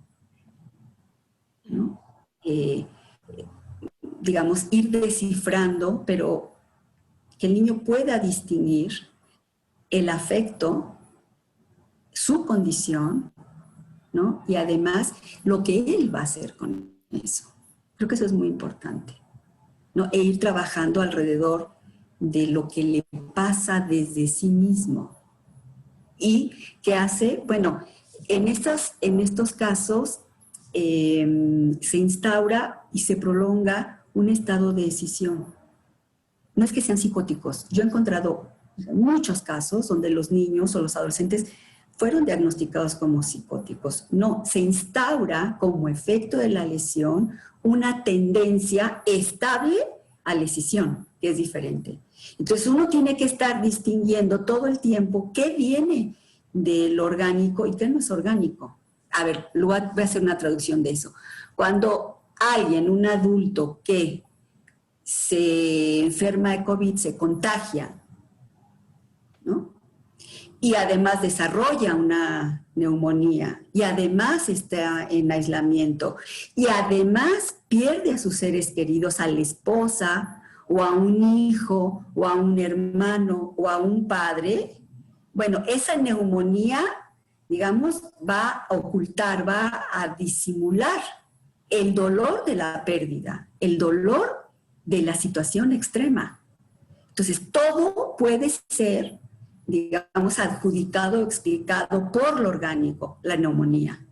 ¿no? Digamos, ir descifrando, pero que el niño pueda distinguir el afecto, su condición, ¿no? Y además lo que él va a hacer con eso. Creo que eso es muy importante, ¿no? E ir trabajando alrededor de lo que le pasa desde sí mismo. ¿Y qué hace? Bueno, en estos casos se instaura y se prolonga un estado de decisión. No es que sean psicóticos. Yo he encontrado muchos casos donde los niños o los adolescentes fueron diagnosticados como psicóticos. No, se instaura como efecto de la lesión una tendencia estable a la escisión, que es diferente. Entonces uno tiene que estar distinguiendo todo el tiempo qué viene del orgánico y qué no es orgánico. A ver, voy a hacer una traducción de eso. Cuando alguien, un adulto que se enferma de COVID, se contagia, ¿no? Y además desarrolla una neumonía, y además está en aislamiento, y además pierde a sus seres queridos, a la esposa, o a un hijo, o a un hermano, o a un padre, bueno, esa neumonía, digamos, va a ocultar, va a disimular el dolor de la pérdida, el dolor de la situación extrema. Entonces, todo puede ser, digamos, adjudicado o explicado por lo orgánico, la neumonía,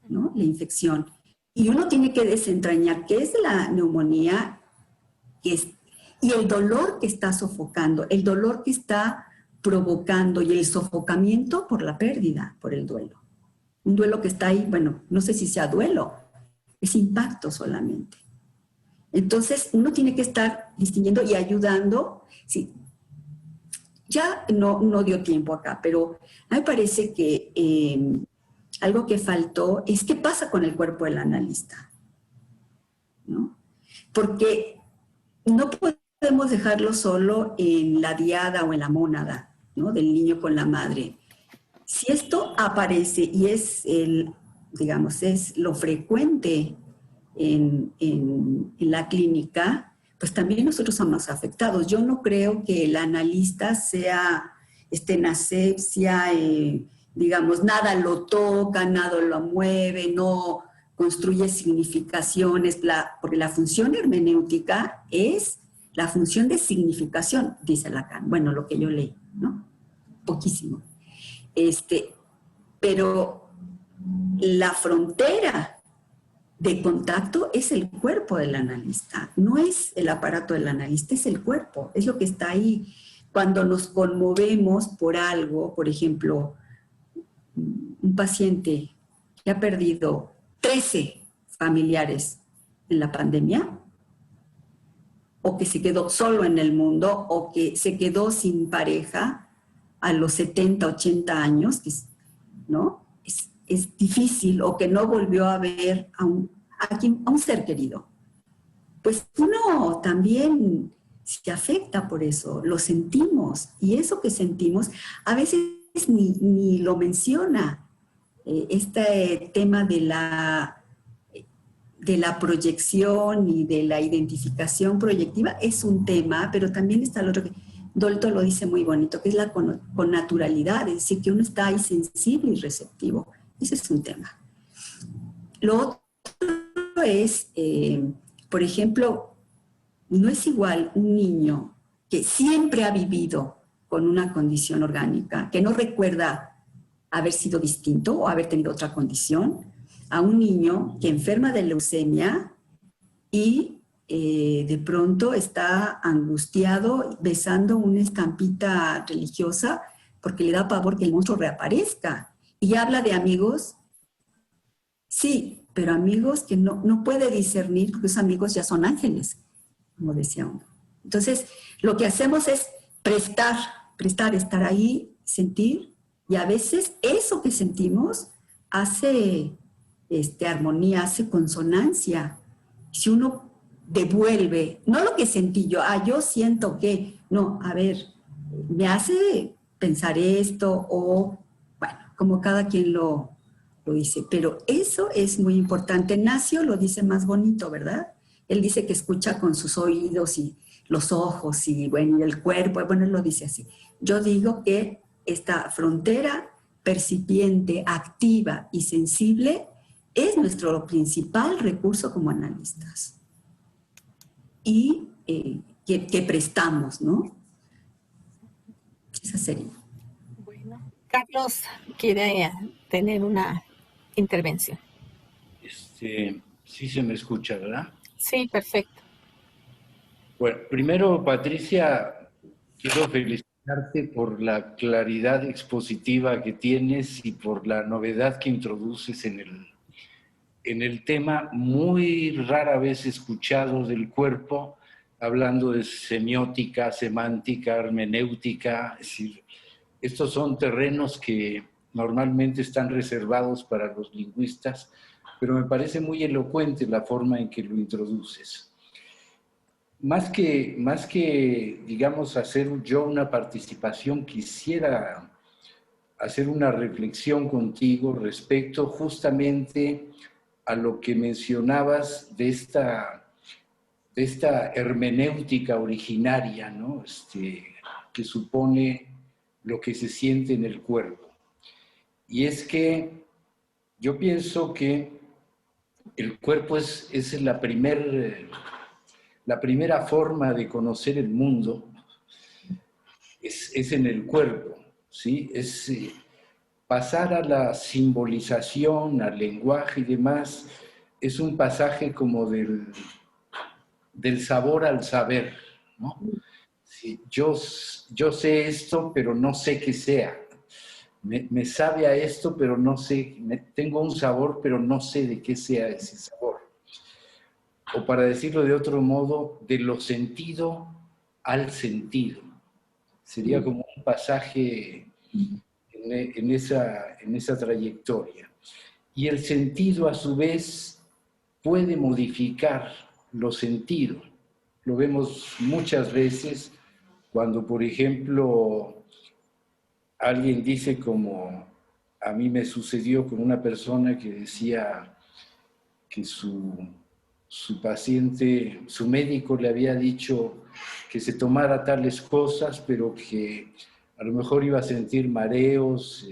¿no? La infección. Y uno tiene que desentrañar qué es la neumonía y el dolor que está sofocando, el dolor que está provocando y el sofocamiento por la pérdida, por el duelo. Un duelo que está ahí, bueno, no sé si sea duelo, es impacto solamente. Entonces, uno tiene que estar distinguiendo y ayudando. Sí, ya no dio tiempo acá, pero a mí me parece que algo que faltó es qué pasa con el cuerpo del analista, ¿no? Porque no podemos dejarlo solo en la diada o en la mónada, ¿no? Del niño con la madre. Si esto aparece y es digamos, es lo frecuente en la clínica, pues también nosotros somos afectados. Yo no creo que el analista esté en asepsia, digamos, nada lo toca, nada lo mueve, no construye significaciones, porque la función hermenéutica es la función de significación, dice Lacan. Bueno, lo que yo leí, ¿no? Poquísimo. Pero la frontera de contacto es el cuerpo del analista, no es el aparato del analista, es el cuerpo, es lo que está ahí. Cuando nos conmovemos por algo, por ejemplo, un paciente que ha perdido 13 familiares en la pandemia, o que se quedó solo en el mundo, o que se quedó sin pareja a los 70, 80 años, ¿no? Es difícil, o que no volvió a ver a un ser querido. Pues uno también se afecta por eso, lo sentimos, y eso que sentimos a veces ni lo menciona. Este tema de la proyección y de la identificación proyectiva es un tema, pero también está el otro que Dolto lo dice muy bonito, que es la con naturalidad, es decir, que uno está ahí sensible y receptivo. Ese es un tema. Lo otro es, por ejemplo, no es igual un niño que siempre ha vivido con una condición orgánica, que no recuerda haber sido distinto o haber tenido otra condición, a un niño que enferma de leucemia y de pronto está angustiado besando una estampita religiosa porque le da pavor que el monstruo reaparezca. Y habla de amigos, sí, pero amigos que no puede discernir porque esos amigos ya son ángeles, como decía uno. Entonces, lo que hacemos es prestar, estar ahí, sentir, y a veces eso que sentimos hace armonía, hace consonancia. Si uno devuelve, no lo que sentí yo, yo siento que, no, a ver, me hace pensar esto, o, bueno, como cada quien lo dice, pero eso es muy importante. Ignacio lo dice más bonito, ¿verdad? Él dice que escucha con sus oídos y los ojos y, bueno, y el cuerpo, bueno, él lo dice así. Yo digo que esta frontera percipiente, activa y sensible es nuestro principal recurso como analistas. Y que prestamos, ¿no? Esa sería. Bueno, Carlos quiere tener una intervención. Sí se me escucha, ¿verdad? Sí, perfecto. Bueno, primero, Patricia, quiero felicitar Darte por la claridad expositiva que tienes y por la novedad que introduces en el tema muy rara vez escuchado del cuerpo, hablando de semiótica, semántica, hermenéutica. Es decir, estos son terrenos que normalmente están reservados para los lingüistas, pero me parece muy elocuente la forma en que lo introduces. Más que, digamos, hacer yo una participación, quisiera hacer una reflexión contigo respecto justamente a lo que mencionabas de esta hermenéutica originaria, ¿no? Que supone lo que se siente en el cuerpo. Y es que yo pienso que el cuerpo es la primera forma de conocer el mundo, es en el cuerpo, ¿sí? Es pasar a la simbolización, al lenguaje y demás, es un pasaje como del sabor al saber, ¿no? Sí, yo sé esto, pero no sé qué sea. Me sabe a esto, pero no sé, tengo un sabor, pero no sé de qué sea ese sabor. O para decirlo de otro modo, de lo sentido al sentido. Sería como un pasaje en esa trayectoria. Y el sentido, a su vez, puede modificar los sentidos. Lo vemos muchas veces cuando, por ejemplo, alguien dice, como a mí me sucedió con una persona que decía que su paciente, su médico le había dicho que se tomara tales cosas, pero que a lo mejor iba a sentir mareos,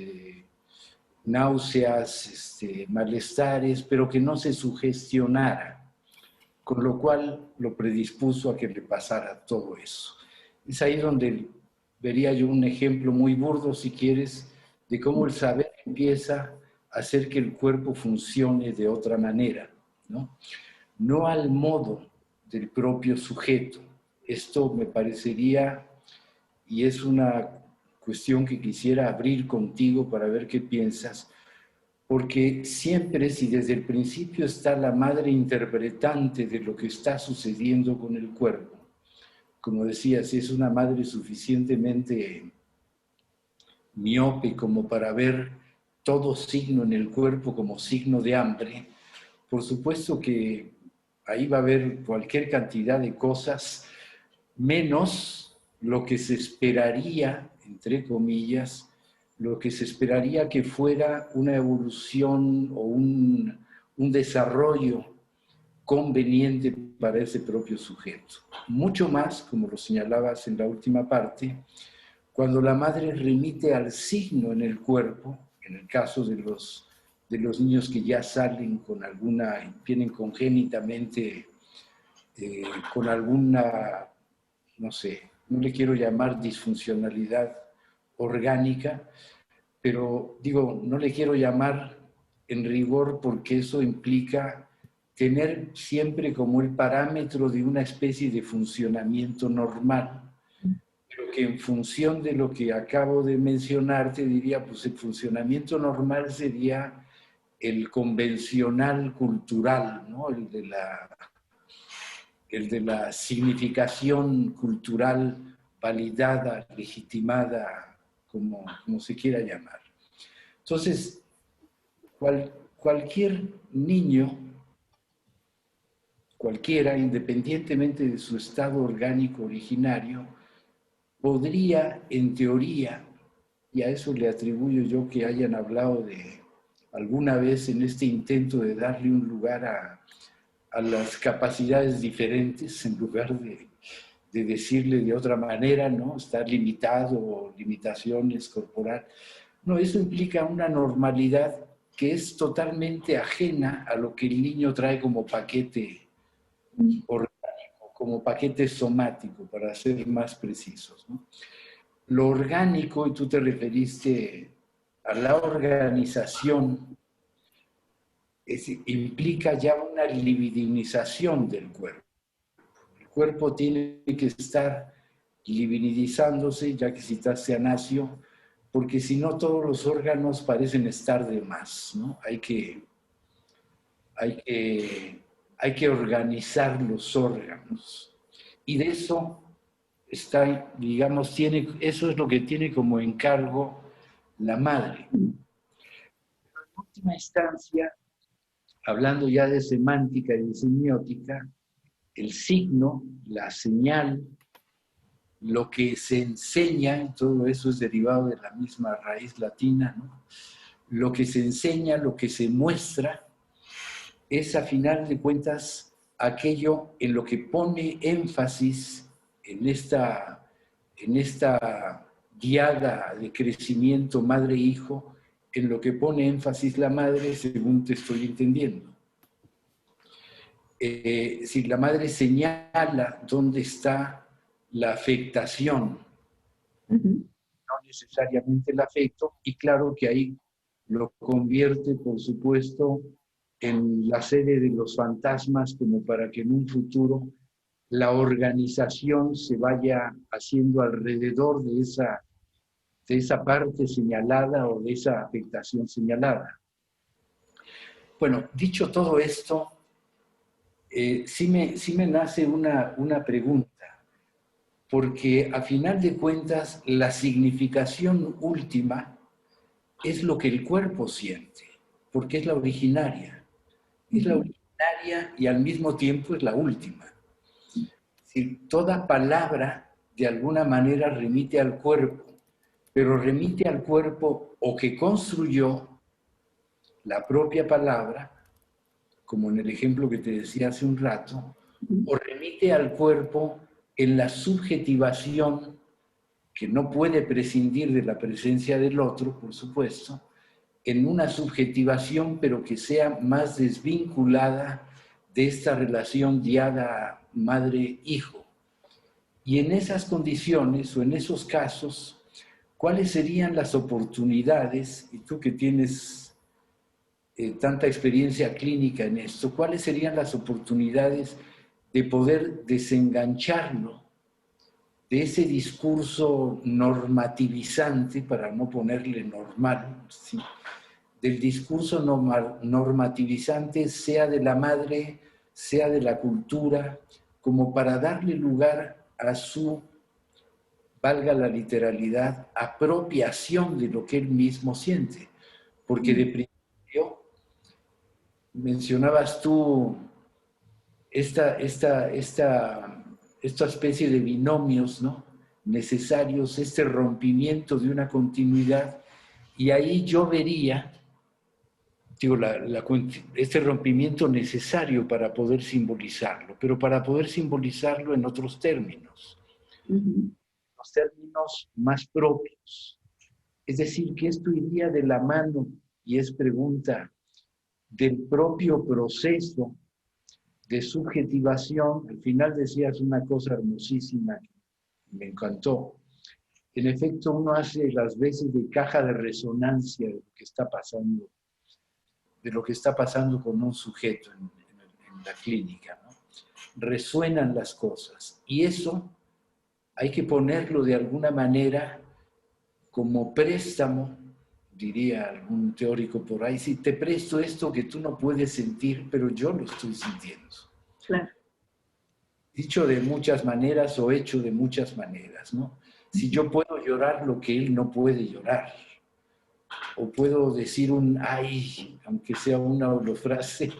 náuseas, malestares, pero que no se sugestionara, con lo cual lo predispuso a que le pasara todo eso. Es ahí donde vería yo un ejemplo muy burdo, si quieres, de cómo el saber empieza a hacer que el cuerpo funcione de otra manera, ¿no? No al modo del propio sujeto. Esto me parecería, y es una cuestión que quisiera abrir contigo para ver qué piensas, porque siempre, si desde el principio está la madre interpretante de lo que está sucediendo con el cuerpo, como decía, si es una madre suficientemente miope como para ver todo signo en el cuerpo como signo de hambre, por supuesto que ahí va a haber cualquier cantidad de cosas, menos lo que se esperaría, entre comillas, lo que se esperaría que fuera una evolución o un desarrollo conveniente para ese propio sujeto. Mucho más, como lo señalabas en la última parte, cuando la madre remite al signo en el cuerpo, en el caso de los niños que ya salen con alguna, vienen congénitamente con alguna, no sé, no le quiero llamar disfuncionalidad orgánica, pero digo, no le quiero llamar en rigor porque eso implica tener siempre como el parámetro de una especie de funcionamiento normal, pero que en función de lo que acabo de mencionar te diría, pues el funcionamiento normal sería el convencional cultural, ¿no? El de la significación cultural validada, legitimada, como se quiera llamar. Entonces, cualquier niño, cualquiera, independientemente de su estado orgánico originario, podría, en teoría, y a eso le atribuyo yo que hayan hablado de alguna vez en este intento de darle un lugar a las capacidades diferentes, en lugar de decirle de otra manera, ¿no? Estar limitado o limitaciones corporales. No, eso implica una normalidad que es totalmente ajena a lo que el niño trae como paquete orgánico, como paquete somático, para ser más precisos, ¿no? Lo orgánico, y tú te referiste a la organización, implica ya una libidinización del cuerpo. El cuerpo tiene que estar libidinizándose, ya que citaste a Nacio, porque si no todos los órganos parecen estar de más, ¿no? Hay que organizar los órganos. Y de eso está, digamos, eso es lo que tiene como encargo la madre. En última instancia, hablando ya de semántica y de semiótica, el signo, la señal, lo que se enseña, todo eso es derivado de la misma raíz latina, ¿no? Lo que se enseña, lo que se muestra, es a final de cuentas aquello en lo que pone énfasis en esta diada de crecimiento madre-hijo, en lo que pone énfasis la madre, según te estoy entendiendo. Si la madre señala dónde está la afectación, no necesariamente el afecto, y claro que ahí lo convierte, por supuesto, en la sede de los fantasmas, como para que en un futuro la organización se vaya haciendo alrededor de esa parte señalada o de esa afectación señalada. Bueno, dicho todo esto, sí me nace una pregunta, porque a final de cuentas la significación última es lo que el cuerpo siente, porque es la originaria. Es la originaria y al mismo tiempo es la última. Si toda palabra de alguna manera remite al cuerpo, pero remite al cuerpo o que construyó la propia palabra, como en el ejemplo que te decía hace un rato, o remite al cuerpo en la subjetivación que no puede prescindir de la presencia del otro, por supuesto, en una subjetivación, pero que sea más desvinculada de esta relación diada madre-hijo. Y en esas condiciones o en esos casos, ¿cuáles serían las oportunidades, y tú que tienes tanta experiencia clínica en esto, cuáles serían las oportunidades de poder desengancharlo de ese discurso normativizante, para no ponerle normal, ¿sí? Del discurso normativizante, sea de la madre, sea de la cultura, como para darle lugar a su, valga la literalidad, apropiación de lo que él mismo siente. Porque de principio mencionabas tú esta especie de binomios, ¿no?, necesarios, este rompimiento de una continuidad, y ahí yo vería, digo, este rompimiento necesario para poder simbolizarlo, pero para poder simbolizarlo en otros términos, los términos más propios. Es decir, que esto iría de la mano, y es pregunta, del propio proceso de subjetivación. Al final decías una cosa hermosísima que me encantó. En efecto, uno hace las veces de caja de resonancia de lo que está pasando, con un sujeto en la clínica, ¿no? Resuenan las cosas, y eso hay que ponerlo de alguna manera como préstamo, diría algún teórico por ahí: si te presto esto que tú no puedes sentir, pero yo lo estoy sintiendo. Claro. Dicho de muchas maneras o hecho de muchas maneras, ¿no? Si yo puedo llorar lo que él no puede llorar, o puedo decir un ay, aunque sea una holofrase,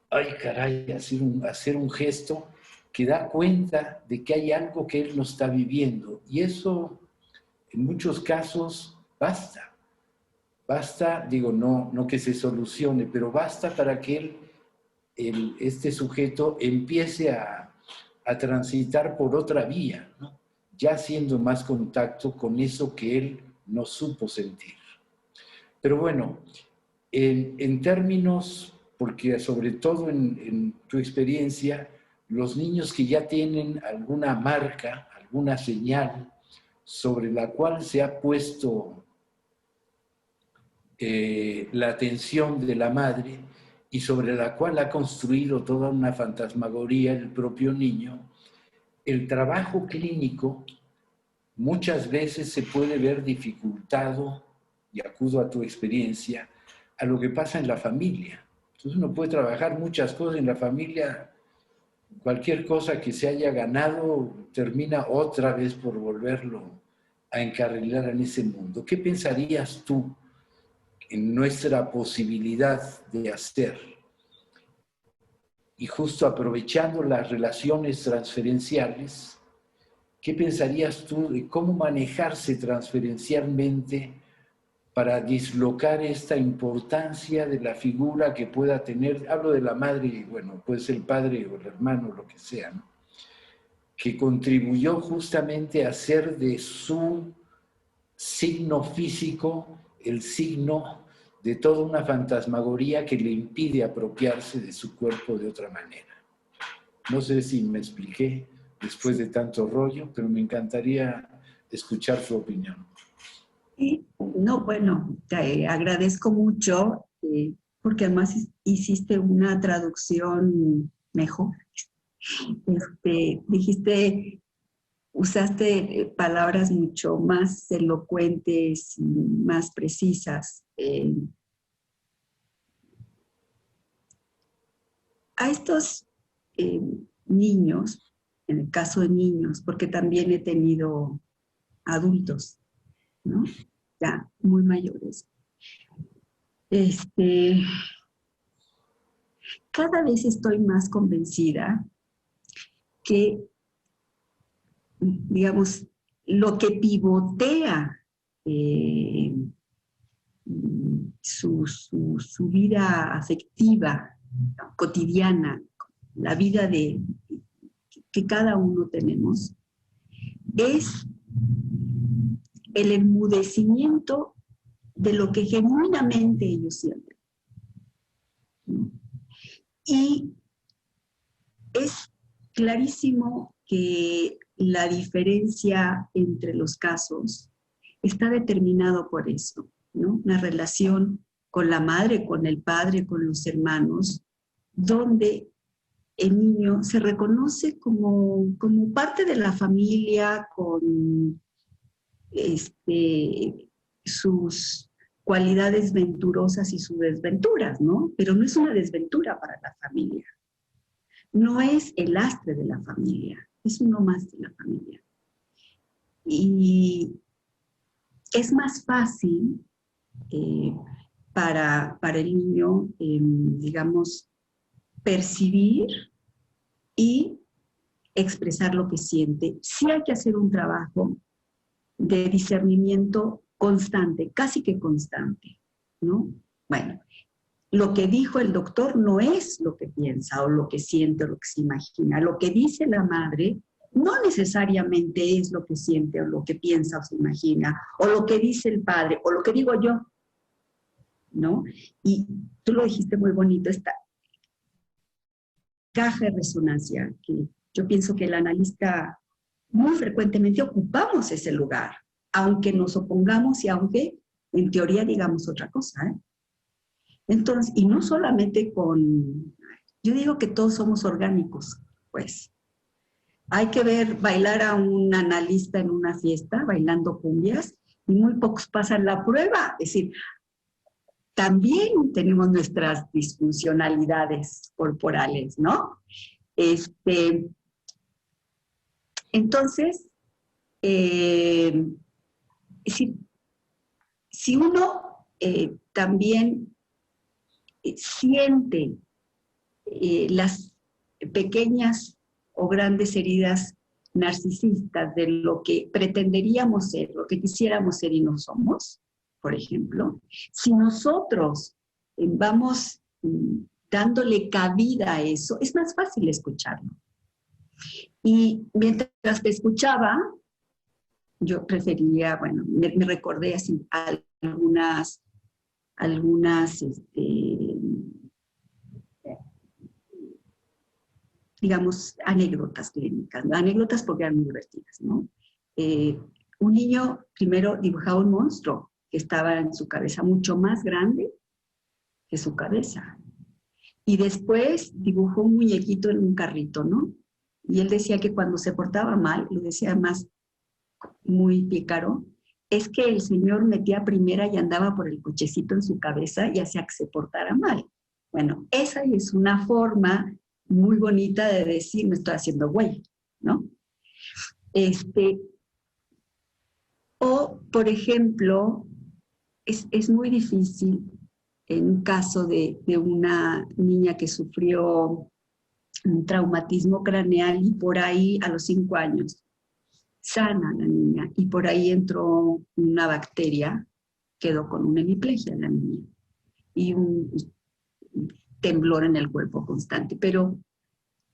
ay caray, hacer un gesto que da cuenta de que hay algo que él no está viviendo, y eso en muchos casos basta. Basta, digo, no que se solucione, pero basta para que este sujeto empiece a transitar por otra vía, ¿no?, ya haciendo más contacto con eso que él no supo sentir. Pero bueno, en términos, porque sobre todo en tu experiencia, los niños que ya tienen alguna marca, alguna señal sobre la cual se ha puesto la atención de la madre y sobre la cual ha construido toda una fantasmagoría el propio niño, el trabajo clínico muchas veces se puede ver dificultado, y acudo a tu experiencia, a lo que pasa en la familia. Entonces uno puede trabajar muchas cosas en la familia, cualquier cosa que se haya ganado termina otra vez por volverlo a encarrilar en ese mundo. ¿Qué pensarías tú en nuestra posibilidad de hacer? Y justo aprovechando las relaciones transferenciales, ¿qué pensarías tú de cómo manejarse transferencialmente para dislocar esta importancia de la figura que pueda tener? Hablo de la madre, bueno, puede ser el padre o el hermano, lo que sea, ¿no? Que contribuyó justamente a hacer de su signo físico el signo de toda una fantasmagoría que le impide apropiarse de su cuerpo de otra manera. No sé si me expliqué después de tanto rollo, pero me encantaría escuchar su opinión. Sí, no, bueno, te agradezco mucho porque además hiciste una traducción mejor. Dijiste, usaste palabras mucho más elocuentes y más precisas. A estos niños, en el caso de niños, porque también he tenido adultos, ¿no? Ya muy mayores. Cada vez estoy más convencida que, digamos, lo que pivotea su vida afectiva, cotidiana, la vida que cada uno tenemos, es el enmudecimiento de lo que genuinamente ellos sienten. Y es clarísimo que la diferencia entre los casos está determinado por eso, ¿no? Una relación con la madre, con el padre, con los hermanos, donde el niño se reconoce como parte de la familia, con sus cualidades venturosas y sus desventuras, ¿no? Pero no es una desventura para la familia. No es el lastre de la familia, es uno más de la familia. Y es más fácil para el niño, digamos, percibir y expresar lo que siente. Sí hay que hacer un trabajo de discernimiento constante, casi que constante, ¿no? Bueno, lo que dijo el doctor no es lo que piensa o lo que siente o lo que se imagina. Lo que dice la madre no necesariamente es lo que siente o lo que piensa o se imagina, o lo que dice el padre, o lo que digo yo, ¿no? Y tú lo dijiste muy bonito, esta caja de resonancia, que yo pienso que el analista muy frecuentemente ocupamos ese lugar, aunque nos opongamos y aunque en teoría digamos otra cosa, ¿eh? Entonces, y no solamente yo digo que todos somos orgánicos, pues. Hay que bailar a un analista en una fiesta, bailando cumbias, y muy pocos pasan la prueba. Es decir, también tenemos nuestras disfuncionalidades corporales, ¿no? Entonces, si uno también siente las pequeñas o grandes heridas narcisistas de lo que pretenderíamos ser, lo que quisiéramos ser y no somos, por ejemplo, si nosotros vamos dándole cabida a eso, es más fácil escucharlo. Y mientras te escuchaba, yo prefería, bueno, me recordé así algunas digamos, anécdotas clínicas, anécdotas porque eran muy divertidas, ¿no? Un niño primero dibujaba un monstruo que estaba en su cabeza mucho más grande que su cabeza. Y después dibujó un muñequito en un carrito, ¿no? Y él decía que cuando se portaba mal, lo decía más, muy pícaro, es que el señor metía primera y andaba por el cochecito en su cabeza y hacía que se portara mal. Bueno, esa es una forma muy bonita de decir, me estoy haciendo güey, ¿no? O, por ejemplo, es muy difícil en un caso de una niña que sufrió un traumatismo craneal y por ahí a los 5 años sana la niña y por ahí entró una bacteria, quedó con una hemiplegia la niña y un temblor en el cuerpo constante, pero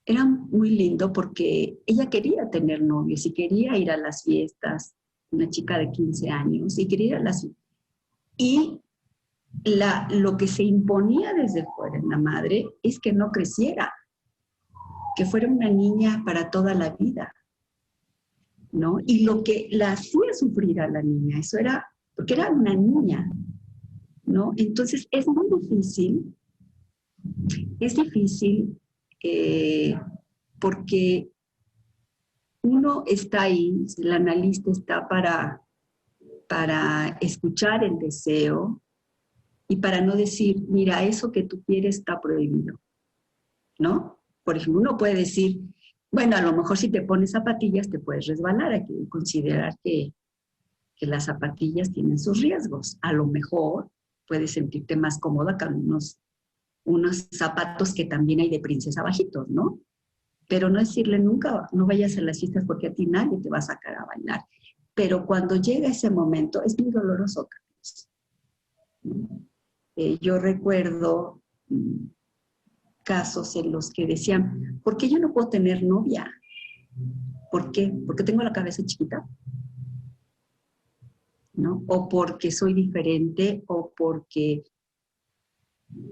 era muy lindo porque ella quería tener novios y quería ir a las fiestas, una chica de 15 años, y quería ir a las fiestas. Y lo que se imponía desde fuera en la madre es que no creciera, que fuera una niña para toda la vida, ¿no? Y lo que la hacía sufrir a la niña, eso era, porque era una niña, ¿no? Entonces es muy difícil, porque uno está ahí, el analista está para escuchar el deseo y para no decir, mira, eso que tú quieres está prohibido, ¿no? Por ejemplo, uno puede decir, bueno, a lo mejor si te pones zapatillas te puedes resbalar, hay que considerar que las zapatillas tienen sus riesgos. A lo mejor puedes sentirte más cómoda con unos zapatos que también hay de princesa bajitos, ¿no? Pero no decirle nunca, no vayas a las fiestas porque a ti nadie te va a sacar a bailar. Pero cuando llega ese momento, es muy doloroso, Carlos. Yo recuerdo casos en los que decían, ¿por qué yo no puedo tener novia? ¿Por qué? ¿Porque tengo la cabeza chiquita? ¿No? O porque soy diferente, o porque...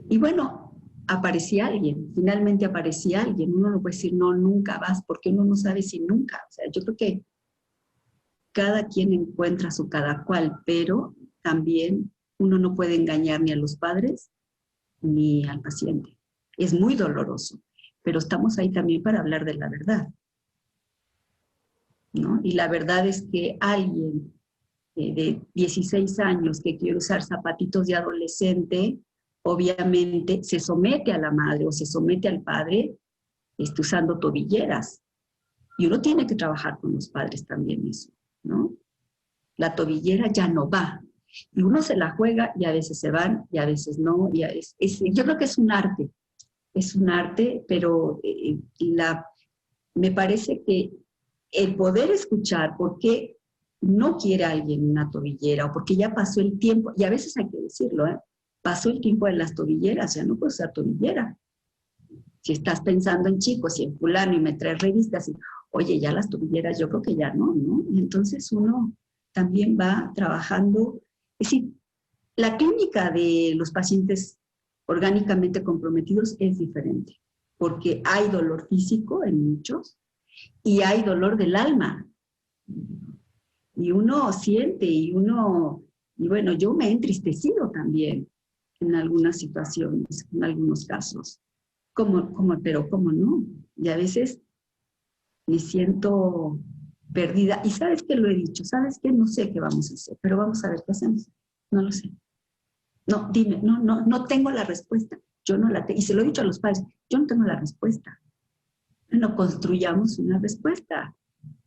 Y bueno, aparecía alguien, finalmente aparecía alguien. Uno no puede decir, no, nunca vas, porque uno no sabe si nunca. O sea, yo creo que cada quien encuentra su cada cual, pero también uno no puede engañar ni a los padres ni al paciente. Es muy doloroso, pero estamos ahí también para hablar de la verdad, ¿no? Y la verdad es que alguien de 16 años que quiere usar zapatitos de adolescente, obviamente se somete a la madre o se somete al padre usando tobilleras. Y uno tiene que trabajar con los padres también eso, ¿no? La tobillera ya no va. Y uno se la juega y a veces se van y a veces no. Yo creo que es un arte, pero me parece que el poder escuchar por qué no quiere alguien una tobillera o porque ya pasó el tiempo, y a veces hay que decirlo, pasó el tiempo de las tobilleras, ya no puedo usar tobillera. Si estás pensando en chicos y en fulano y me traes revistas y, oye, ya las tobilleras, yo creo que ya no, ¿no? Y entonces uno también va trabajando. Es decir, la clínica de los pacientes orgánicamente comprometidos es diferente, porque hay dolor físico en muchos y hay dolor del alma. Y uno siente y bueno, yo me he entristecido también en algunas situaciones, en algunos casos. Pero cómo no. Y a veces me siento perdida. Y sabes que lo he dicho, sabes que no sé qué vamos a hacer, pero vamos a ver qué hacemos. No lo sé. No, dime, no tengo la respuesta. Yo no la tengo. Y se lo he dicho a los padres, yo no tengo la respuesta. Bueno, construyamos una respuesta.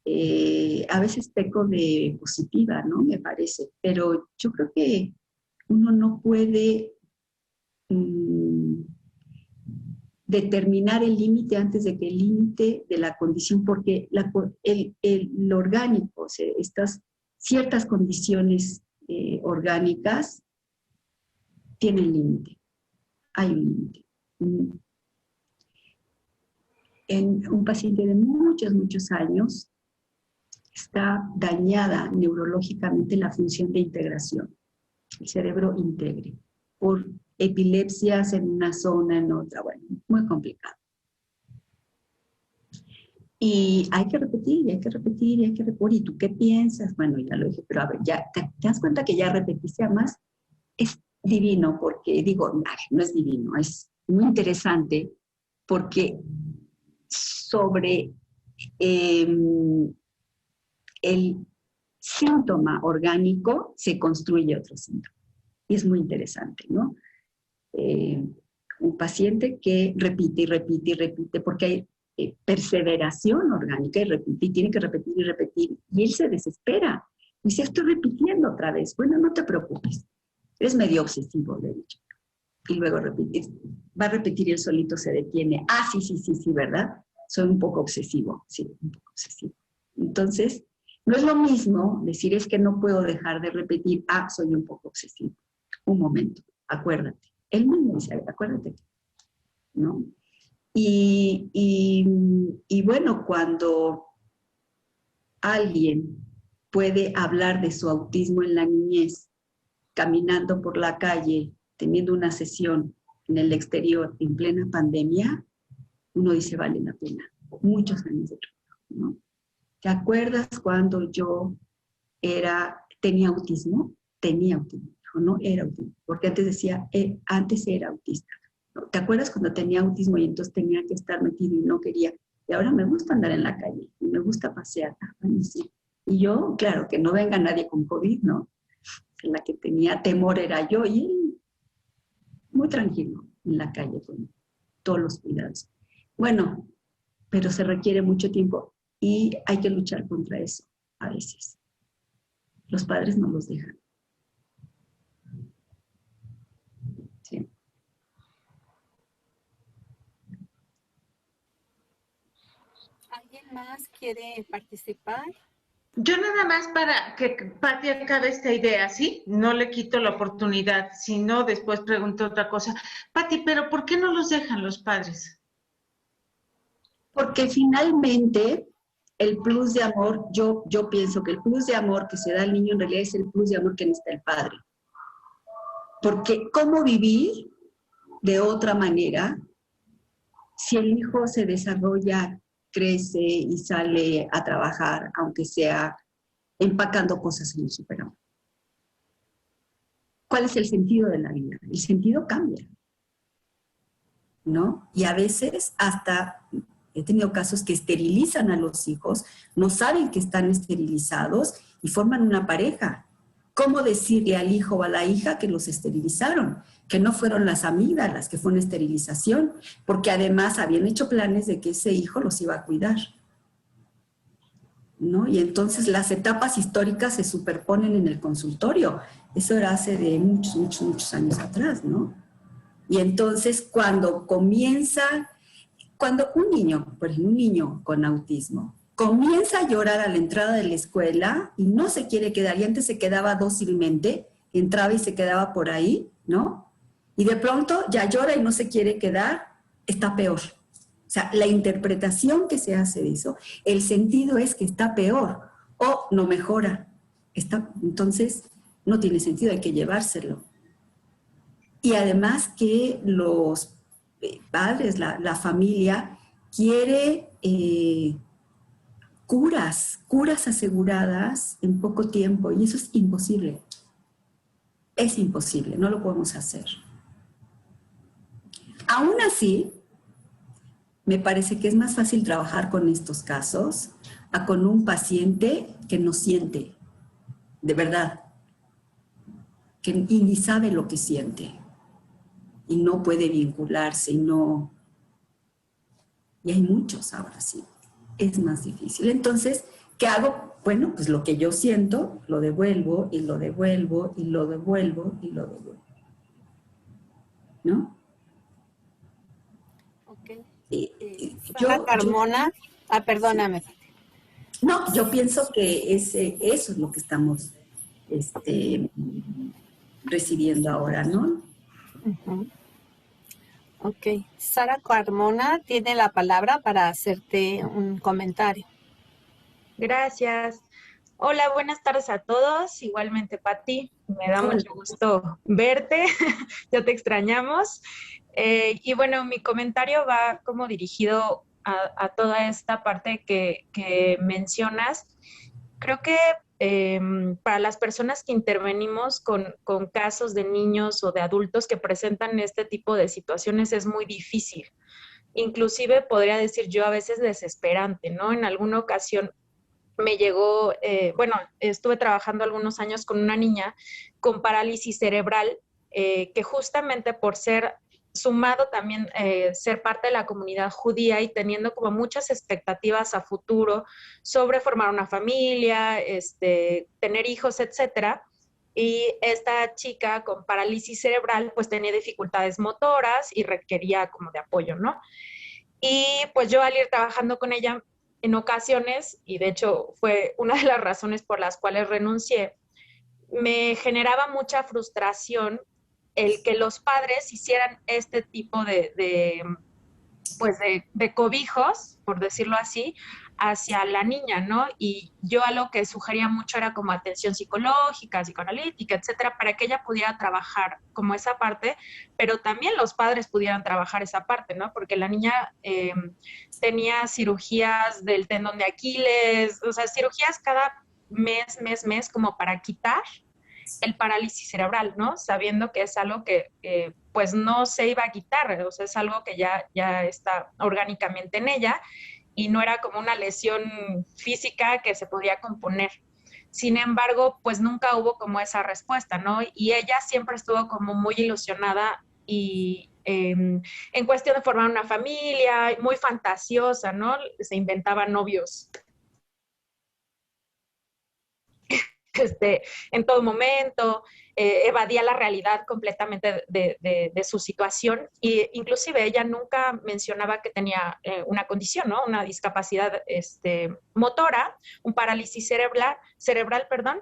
A veces peco de positiva, ¿no? Me parece. Pero yo creo que uno no puede determinar el límite antes de que el límite de la condición, porque el orgánico, o sea, estas ciertas condiciones orgánicas tienen límite. Hay un límite. En un paciente de muchos años está dañada neurológicamente la función de integración. El cerebro integre por epilepsias en una zona, en otra, bueno, muy complicado. Y hay que repetir, hay que repetir, hay que repetir. ¿Y tú qué piensas? Bueno, ya lo dije, pero a ver, ya te das cuenta que ya repetiste. Además, es divino porque, digo, no es divino, es muy interesante porque sobre el síntoma orgánico se construye otro síntoma. Y es muy interesante, ¿no? Un paciente que repite y repite y repite, porque hay perseveración orgánica y repite, y tiene que repetir y repetir, y él se desespera. Dice, estoy repitiendo otra vez. Bueno, no te preocupes, eres medio obsesivo, le he dicho. Y luego repite, va a repetir y él solito se detiene. Ah, sí, ¿verdad? Soy un poco obsesivo, sí, un poco obsesivo. Entonces, no es lo mismo decir es que no puedo dejar de repetir, ah, soy un poco obsesivo. Un momento, acuérdate. Él mismo dice, acuérdate, ¿no? Y bueno, cuando alguien puede hablar de su autismo en la niñez, caminando por la calle, teniendo una sesión en el exterior en plena pandemia, uno dice, vale la pena. Muchos años de trabajo, ¿no? ¿Te acuerdas cuando yo tenía autismo? Tenía autismo, no era autismo, porque antes decía, antes era autista. ¿Te acuerdas cuando tenía autismo y entonces tenía que estar metido y no quería? Y ahora me gusta andar en la calle, y me gusta pasear. Bueno, sí. Y yo, claro, que no venga nadie con COVID, ¿no? La que tenía temor era yo, y él muy tranquilo en la calle con todos los cuidados. Bueno, pero se requiere mucho tiempo y hay que luchar contra eso a veces. Los padres no los dejan. Sí. ¿Alguien más quiere participar? Yo nada más para que Pati acabe esta idea, ¿sí? No le quito la oportunidad, si no, después pregunto otra cosa. Pati, ¿pero por qué no los dejan los padres? Porque finalmente el plus de amor, yo pienso que el plus de amor que se da al niño en realidad es el plus de amor que necesita el padre. Porque ¿cómo vivir de otra manera si el hijo se desarrolla, crece y sale a trabajar, aunque sea empacando cosas en el supermercado? ¿Cuál es el sentido de la vida? El sentido cambia, ¿no? Y a veces hasta he tenido casos que esterilizan a los hijos, no saben que están esterilizados y forman una pareja. ¿Cómo decirle al hijo o a la hija que los esterilizaron? Que no fueron las amígdalas, que fue una esterilización, porque además habían hecho planes de que ese hijo los iba a cuidar, ¿no? Y entonces las etapas históricas se superponen en el consultorio. Eso era hace de muchos años atrás, ¿no? Y entonces cuando un niño, por ejemplo, un niño con autismo, comienza a llorar a la entrada de la escuela y no se quiere quedar, y antes se quedaba dócilmente, entraba y se quedaba por ahí, ¿no? Y de pronto ya llora y no se quiere quedar, está peor. O sea, la interpretación que se hace de eso, el sentido es que está peor o no mejora. Entonces, no tiene sentido, hay que llevárselo. Y además que los padres, la familia, quiere curas aseguradas en poco tiempo, y eso es imposible. Es imposible, no lo podemos hacer. Aún así, me parece que es más fácil trabajar con estos casos a con un paciente que no siente, de verdad, y ni sabe lo que siente, y no puede vincularse, y hay muchos ahora sí, es más difícil. Entonces, ¿qué hago? Bueno, pues lo que yo siento, lo devuelvo, y lo devuelvo, y lo devuelvo, y lo devuelvo. ¿No? Ok. Yo, Carmona, perdóname. No, yo pienso que eso es lo que estamos recibiendo ahora, ¿no? Uh-huh. Ok. Sara Carmona tiene la palabra para hacerte un comentario. Gracias. Hola, buenas tardes a todos. Igualmente, Pati, me da mucho gusto verte. Ya te extrañamos. Y bueno, mi comentario va como dirigido a toda esta parte que mencionas. Creo que para las personas que intervenimos con casos de niños o de adultos que presentan este tipo de situaciones es muy difícil. Inclusive podría decir yo a veces desesperante, ¿no? En alguna ocasión me llegó, bueno, estuve trabajando algunos años con una niña con parálisis cerebral, que justamente por ser sumado también ser parte de la comunidad judía y teniendo como muchas expectativas a futuro sobre formar una familia, tener hijos, etcétera. Y esta chica con parálisis cerebral pues tenía dificultades motoras y requería como de apoyo, ¿no? Y pues yo al ir trabajando con ella en ocasiones, y de hecho fue una de las razones por las cuales renuncié, me generaba mucha frustración el que los padres hicieran este tipo de cobijos, por decirlo así, hacia la niña, ¿no? Y yo a lo que sugería mucho era como atención psicológica, psicoanalítica, etcétera, para que ella pudiera trabajar como esa parte, pero también los padres pudieran trabajar esa parte, ¿no? Porque la niña tenía cirugías del tendón de Aquiles, o sea, cirugías cada mes, como para quitar el parálisis cerebral, ¿no? Sabiendo que es algo que pues no se iba a quitar, o sea, es algo que ya está orgánicamente en ella y no era como una lesión física que se podía componer. Sin embargo, pues nunca hubo como esa respuesta, ¿no? Y ella siempre estuvo como muy ilusionada y en cuestión de formar una familia, muy fantasiosa, ¿no? Se inventaba novios en todo momento, evadía la realidad completamente de su situación e inclusive ella nunca mencionaba que tenía una condición, ¿no? Una discapacidad motora, un parálisis cerebral, perdón.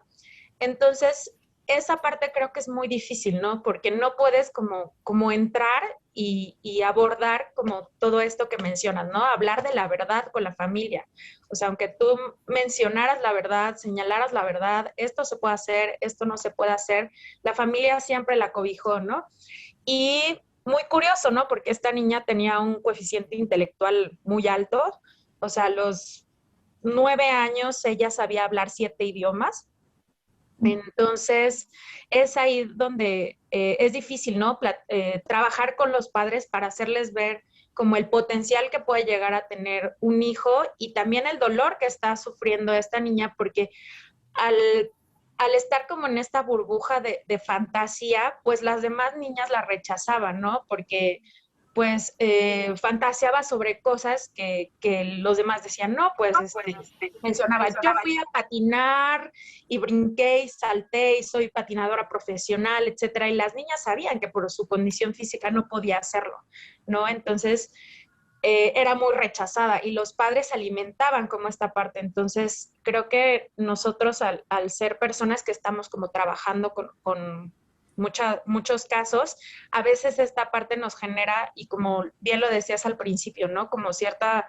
Entonces, esa parte creo que es muy difícil, ¿no? Porque no puedes como entrar y abordar como todo esto que mencionas, ¿no? Hablar de la verdad con la familia. O sea, aunque tú mencionaras la verdad, señalaras la verdad, esto se puede hacer, esto no se puede hacer, la familia siempre la cobijó, ¿no? Y muy curioso, ¿no? Porque esta niña tenía un coeficiente intelectual muy alto, o sea, a los 9 años ella sabía hablar 7 idiomas. Entonces, es ahí donde es difícil, ¿no? Trabajar con los padres para hacerles ver como el potencial que puede llegar a tener un hijo y también el dolor que está sufriendo esta niña, porque al, al estar como en esta burbuja de fantasía, pues las demás niñas la rechazaban, ¿no? Porque pues fantaseaba sobre cosas que los demás decían, no, pues mencionaba, yo fui a patinar y brinqué y salté y soy patinadora profesional, etcétera, y las niñas sabían que por su condición física no podía hacerlo, ¿no? Entonces era muy rechazada y los padres alimentaban como esta parte. Entonces creo que nosotros al ser personas que estamos como trabajando con muchos casos, a veces esta parte nos genera, y como bien lo decías al principio, ¿no? Como cierta,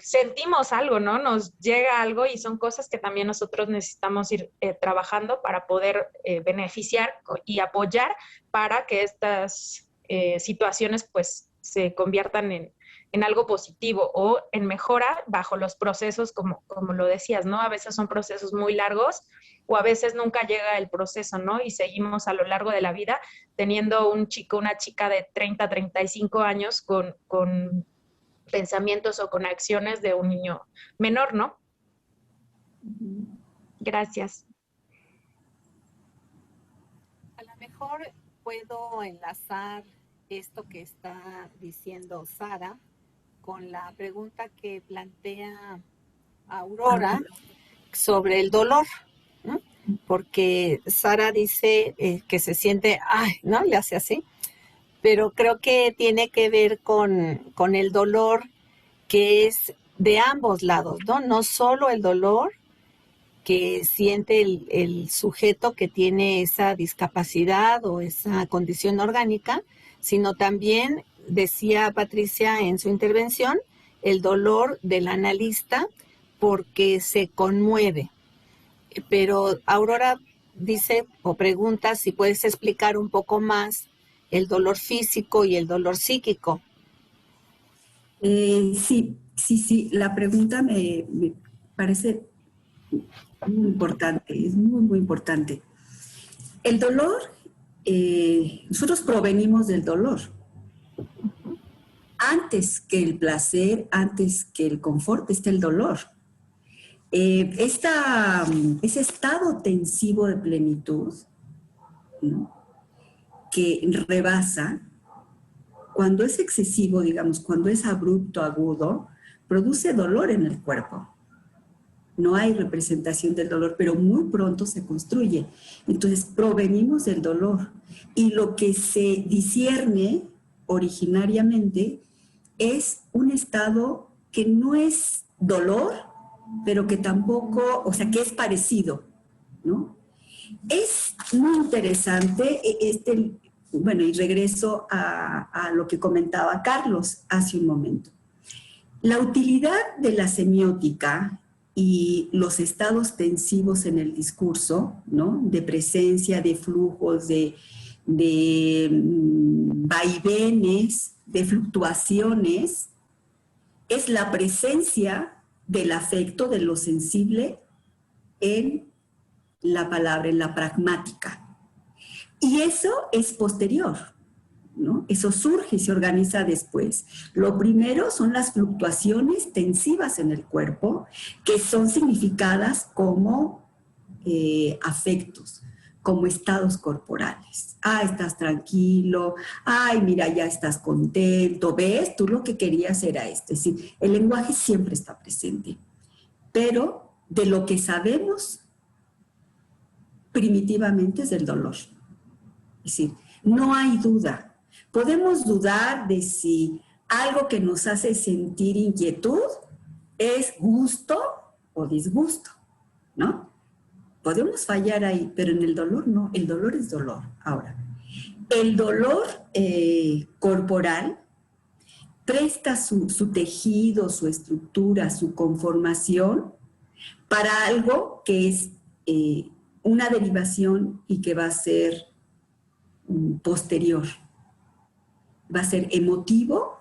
sentimos algo, ¿no? Nos llega algo y son cosas que también nosotros necesitamos ir trabajando para poder beneficiar y apoyar para que estas situaciones pues se conviertan en algo positivo o en mejora bajo los procesos, como lo decías, ¿no? A veces son procesos muy largos o a veces nunca llega el proceso, ¿no? Y seguimos a lo largo de la vida teniendo un chico, una chica de 30, 35 años con pensamientos o con acciones de un niño menor, ¿no? Gracias. A lo mejor puedo enlazar esto que está diciendo Sara con la pregunta que plantea Aurora sobre el dolor, ¿no? Porque Sara dice que se siente, ay, ¿no? Le hace así, pero creo que tiene que ver con el dolor que es de ambos lados, ¿no? No solo el dolor que siente el sujeto que tiene esa discapacidad o esa condición orgánica, sino también, decía Patricia en su intervención, el dolor del analista porque se conmueve. Pero Aurora dice o pregunta si puedes explicar un poco más el dolor físico y el dolor psíquico. Sí, la pregunta me parece muy importante, es muy importante. El dolor, nosotros provenimos del dolor. Antes que el placer, antes que el confort, está el dolor. Ese estado tensivo de plenitud, ¿no?, que rebasa, cuando es excesivo, digamos, cuando es abrupto, agudo, produce dolor en el cuerpo. No hay representación del dolor, pero muy pronto se construye. Entonces, provenimos del dolor. Y lo que se discierne originariamente es un estado que no es dolor, pero que tampoco, o sea, que es parecido, ¿no? Es muy interesante, bueno, y regreso a lo que comentaba Carlos hace un momento. La utilidad de la semiótica y los estados tensivos en el discurso, ¿no?, de presencia, de flujos, de vaivenes, de fluctuaciones, es la presencia del afecto, de lo sensible en la palabra, en la pragmática. Y eso es posterior, ¿no? Eso surge y se organiza después. Lo primero son las fluctuaciones tensivas en el cuerpo, que son significadas como afectos, como estados corporales. Ah, estás tranquilo, ay, mira, ya estás contento, ¿ves? Tú lo que querías era esto. Es decir, el lenguaje siempre está presente, pero de lo que sabemos primitivamente es del dolor. Es decir, no hay duda. Podemos dudar de si algo que nos hace sentir inquietud es gusto o disgusto, ¿no? Podemos fallar ahí, pero en el dolor no. El dolor es dolor. Ahora, el dolor corporal presta su tejido, su estructura, su conformación para algo que es una derivación y que va a ser posterior. Va a ser emotivo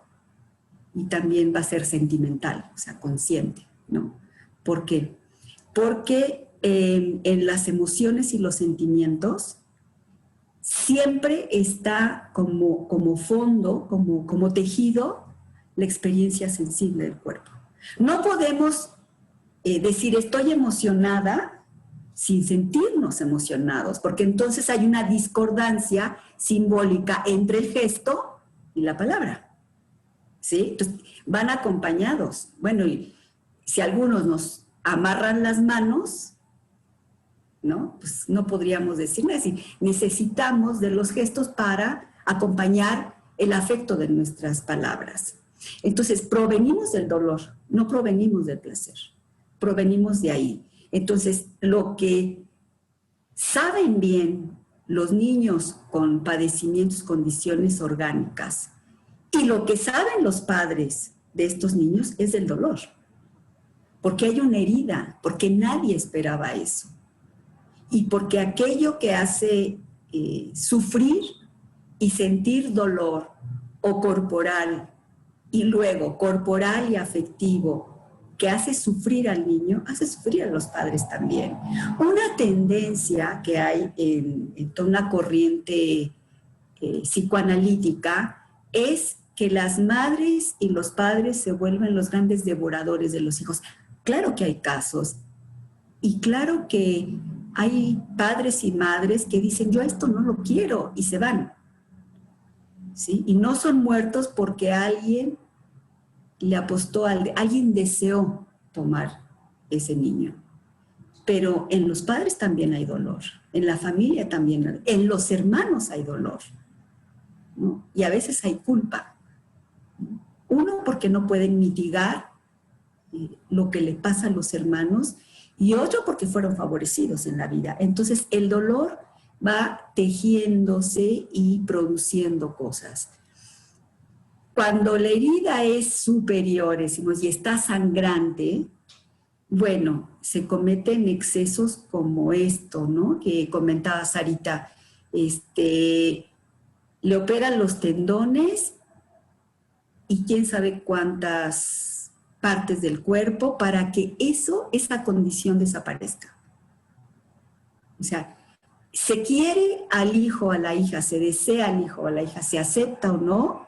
y también va a ser sentimental, o sea, consciente, ¿no? ¿Por qué? Porque en las emociones y los sentimientos siempre está como fondo, como tejido, la experiencia sensible del cuerpo. No podemos decir estoy emocionada sin sentirnos emocionados, porque entonces hay una discordancia simbólica entre el gesto y la palabra, ¿sí? Entonces, van acompañados. Bueno, y si algunos nos amarran las manos, ¿no?, pues no podríamos decir así. Necesitamos de los gestos para acompañar el afecto de nuestras palabras. Entonces, provenimos del dolor, no provenimos del placer, provenimos de ahí. Entonces, lo que saben bien los niños con padecimientos, condiciones orgánicas, y lo que saben los padres de estos niños es del dolor. Porque hay una herida, porque nadie esperaba eso. Y porque aquello que hace sufrir y sentir dolor o corporal, y luego corporal y afectivo, que hace sufrir al niño, hace sufrir a los padres también. Una tendencia que hay en toda una corriente psicoanalítica es que las madres y los padres se vuelven los grandes devoradores de los hijos. Claro que hay casos, y claro que hay padres y madres que dicen, yo esto no lo quiero, y se van, ¿sí? Y no son muertos porque alguien le apostó, alguien deseó tomar ese niño. Pero en los padres también hay dolor, en la familia también, en los hermanos hay dolor, ¿no? Y a veces hay culpa. Uno, porque no pueden mitigar lo que le pasa a los hermanos, y otro porque fueron favorecidos en la vida. Entonces el dolor va tejiéndose y produciendo cosas. Cuando la herida es superior, decimos, y está sangrante, bueno, se cometen excesos como esto, ¿no?, que comentaba Sarita. Le operan los tendones y quién sabe cuántas partes del cuerpo para que esa condición desaparezca. O sea, se quiere al hijo o a la hija, se desea al hijo o a la hija, se acepta o no,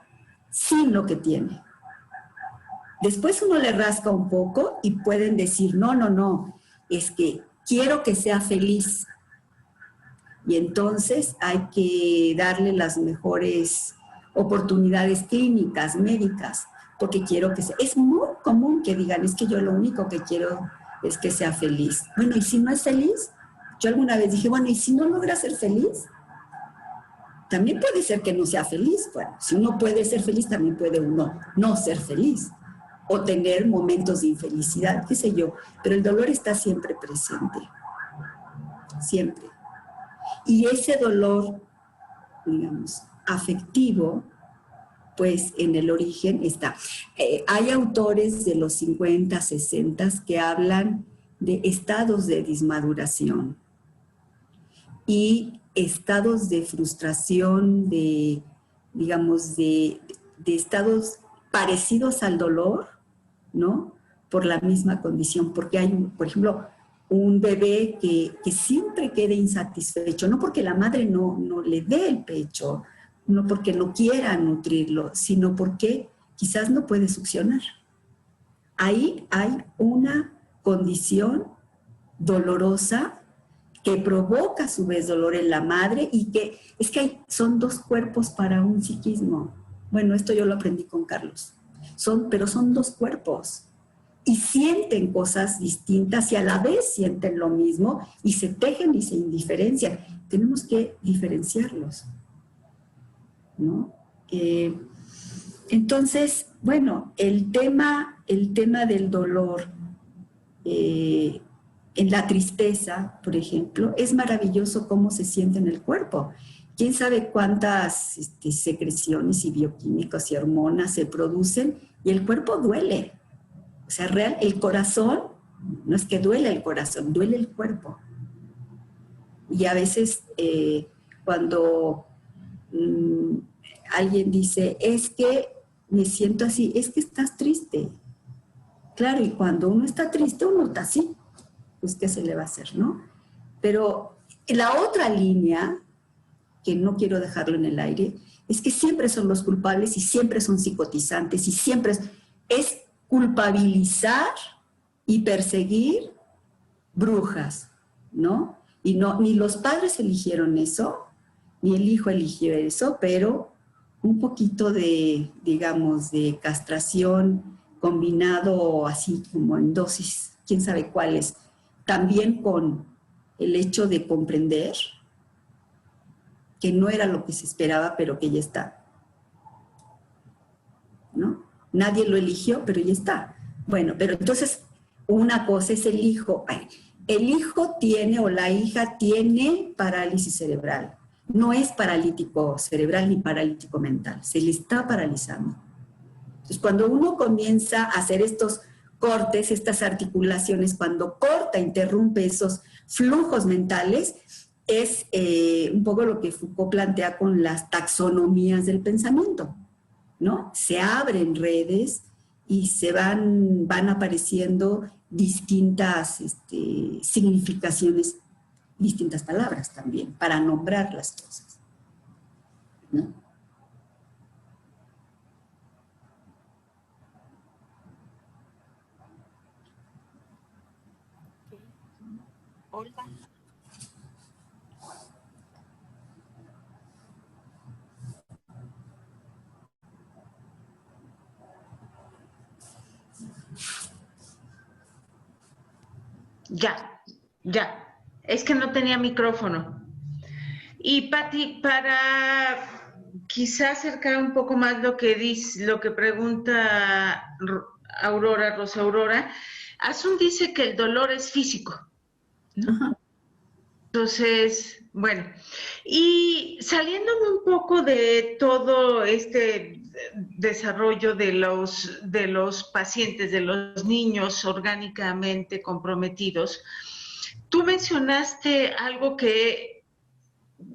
sin lo que tiene. Después uno le rasca un poco y pueden decir, no, no, no, es que quiero que sea feliz. Y entonces hay que darle las mejores oportunidades clínicas, médicas, porque quiero que sea. Es muy común que digan, es que yo lo único que quiero es que sea feliz. Bueno, ¿y si no es feliz? Yo alguna vez dije, bueno, ¿y si no logra ser feliz? También puede ser que no sea feliz. Bueno, si uno puede ser feliz, también puede uno no ser feliz o tener momentos de infelicidad, qué sé yo. Pero el dolor está siempre presente, siempre. Y ese dolor, digamos, afectivo, pues en el origen está. Hay autores de los 50, 60 que hablan de estados de dismaduración y estados de frustración, de, digamos, de estados parecidos al dolor, ¿no? Por la misma condición, porque hay, por ejemplo, un bebé que siempre quede insatisfecho, no porque la madre no le dé el pecho, no porque no quiera nutrirlo, sino porque quizás no puede succionar. Ahí hay una condición dolorosa que provoca a su vez dolor en la madre y que es que son dos cuerpos para un psiquismo. Bueno, esto yo lo aprendí con Carlos. Pero son dos cuerpos y sienten cosas distintas y a la vez sienten lo mismo y se tejen y se indiferencian. Tenemos que diferenciarlos, ¿no? Entonces, bueno, el tema del dolor en la tristeza, por ejemplo, es maravilloso cómo se siente en el cuerpo. ¿Quién sabe cuántas secreciones y bioquímicos y hormonas se producen? Y el cuerpo duele. O sea, el corazón, no es que duele el corazón, duele el cuerpo. Y a veces cuando alguien dice, es que me siento así, es que estás triste. Claro, y cuando uno está triste, uno está así. Pues, ¿qué se le va a hacer, no? Pero la otra línea, que no quiero dejarlo en el aire, es que siempre son los culpables y siempre son psicotizantes y siempre es culpabilizar y perseguir brujas, ¿no? Y ni los padres eligieron eso, ni el hijo eligió eso, pero un poquito de, digamos, de castración combinado así como en dosis, quién sabe cuáles, también con el hecho de comprender que no era lo que se esperaba, pero que ya está, ¿no? Nadie lo eligió, pero ya está. Bueno, pero entonces una cosa es el hijo. El hijo tiene o la hija tiene parálisis cerebral. No es paralítico cerebral ni paralítico mental, se le está paralizando. Entonces, cuando uno comienza a hacer estos cortes, estas articulaciones, cuando corta, interrumpe esos flujos mentales, es un poco lo que Foucault plantea con las taxonomías del pensamiento, ¿no? Se abren redes y se van apareciendo distintas significaciones, distintas palabras también, para nombrar las cosas, ¿no? Olga. Ya. Es que no tenía micrófono. Y Pati, para quizá acercar un poco más lo que dice, lo que pregunta Rosa Aurora, Asun dice que el dolor es físico, ¿no? Ajá. Entonces, bueno, y saliéndome un poco de todo este desarrollo de los pacientes, de los niños orgánicamente comprometidos, tú mencionaste algo que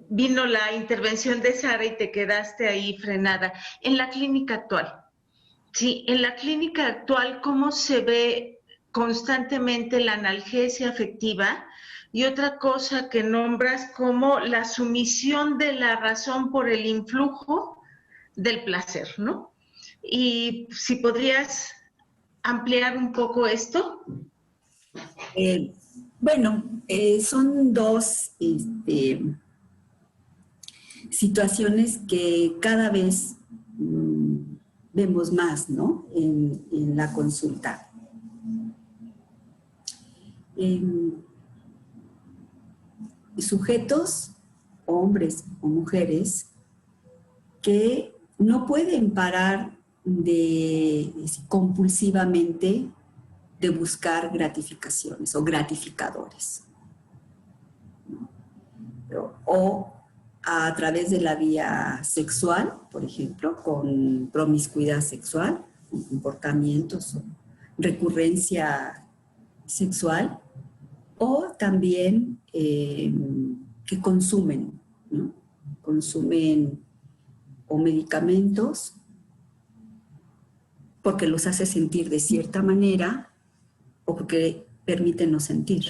vino la intervención de Sara y te quedaste ahí frenada. En la clínica actual, sí, en la clínica actual, ¿cómo se ve constantemente la analgesia afectiva? Y otra cosa que nombras como la sumisión de la razón por el influjo del placer, ¿no? Y si podrías ampliar un poco esto? Son dos situaciones que cada vez vemos más, ¿no? En la consulta. Sujetos, hombres o mujeres, que no pueden parar compulsivamente de buscar gratificaciones o gratificadores, ¿no? O a través de la vía sexual, por ejemplo, con promiscuidad sexual, con comportamientos o recurrencia sexual, o también que consumen, ¿no? Consumen o medicamentos porque los hace sentir de cierta manera o porque permiten no sentir.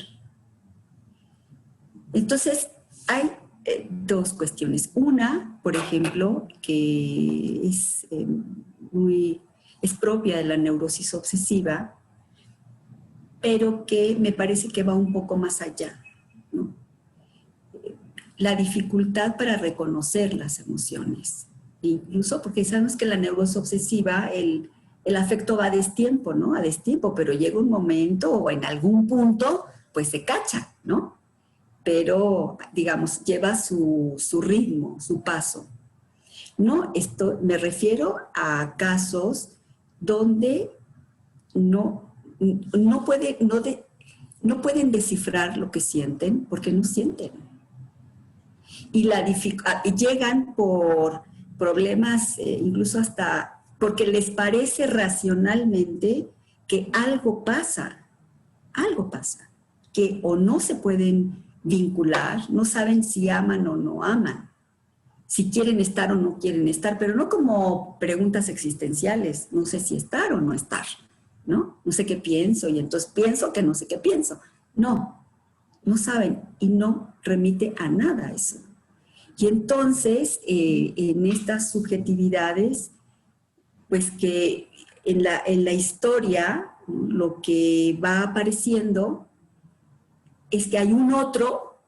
Entonces, hay dos cuestiones. Una, por ejemplo, que es propia de la neurosis obsesiva, pero que me parece que va un poco más allá, ¿no? La dificultad para reconocer las emociones, incluso porque sabemos que la neurosis obsesiva, el afecto va a destiempo, ¿no? A destiempo, pero llega un momento o en algún punto, pues se cacha, ¿no? Pero, digamos, lleva su ritmo, su paso. No, me refiero a casos donde no pueden descifrar lo que sienten porque no sienten. Y llegan por problemas, incluso hasta porque les parece racionalmente que algo pasa, que o no se pueden vincular, no saben si aman o no aman, si quieren estar o no quieren estar, pero no como preguntas existenciales, no sé si estar o no estar, ¿no? No sé qué pienso y entonces pienso que no sé qué pienso. No saben y no remite a nada eso. Y entonces, en estas subjetividades, pues que en la historia lo que va apareciendo es que hay un otro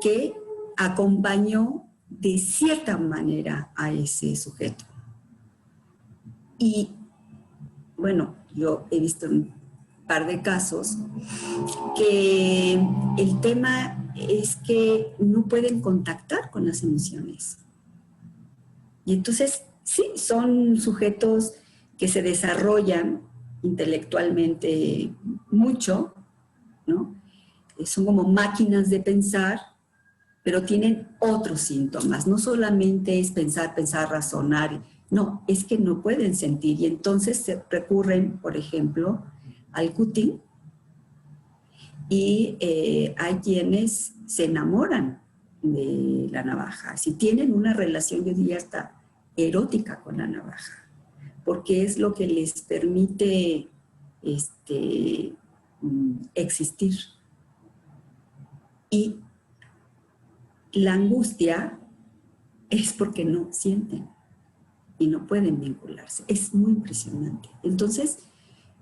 que acompañó de cierta manera a ese sujeto. Y bueno, yo he visto un par de casos que el tema es que no pueden contactar con las emociones. Y entonces, sí, son sujetos que se desarrollan intelectualmente mucho, ¿no? Son como máquinas de pensar, pero tienen otros síntomas. No solamente es pensar, razonar. No, es que no pueden sentir. Y entonces se recurren, por ejemplo, al cutting. Y hay quienes se enamoran de la navaja. Si tienen una relación, yo diría hasta erótica con la navaja, porque es lo que les permite existir. Y la angustia es porque no sienten y no pueden vincularse. Es muy impresionante. Entonces,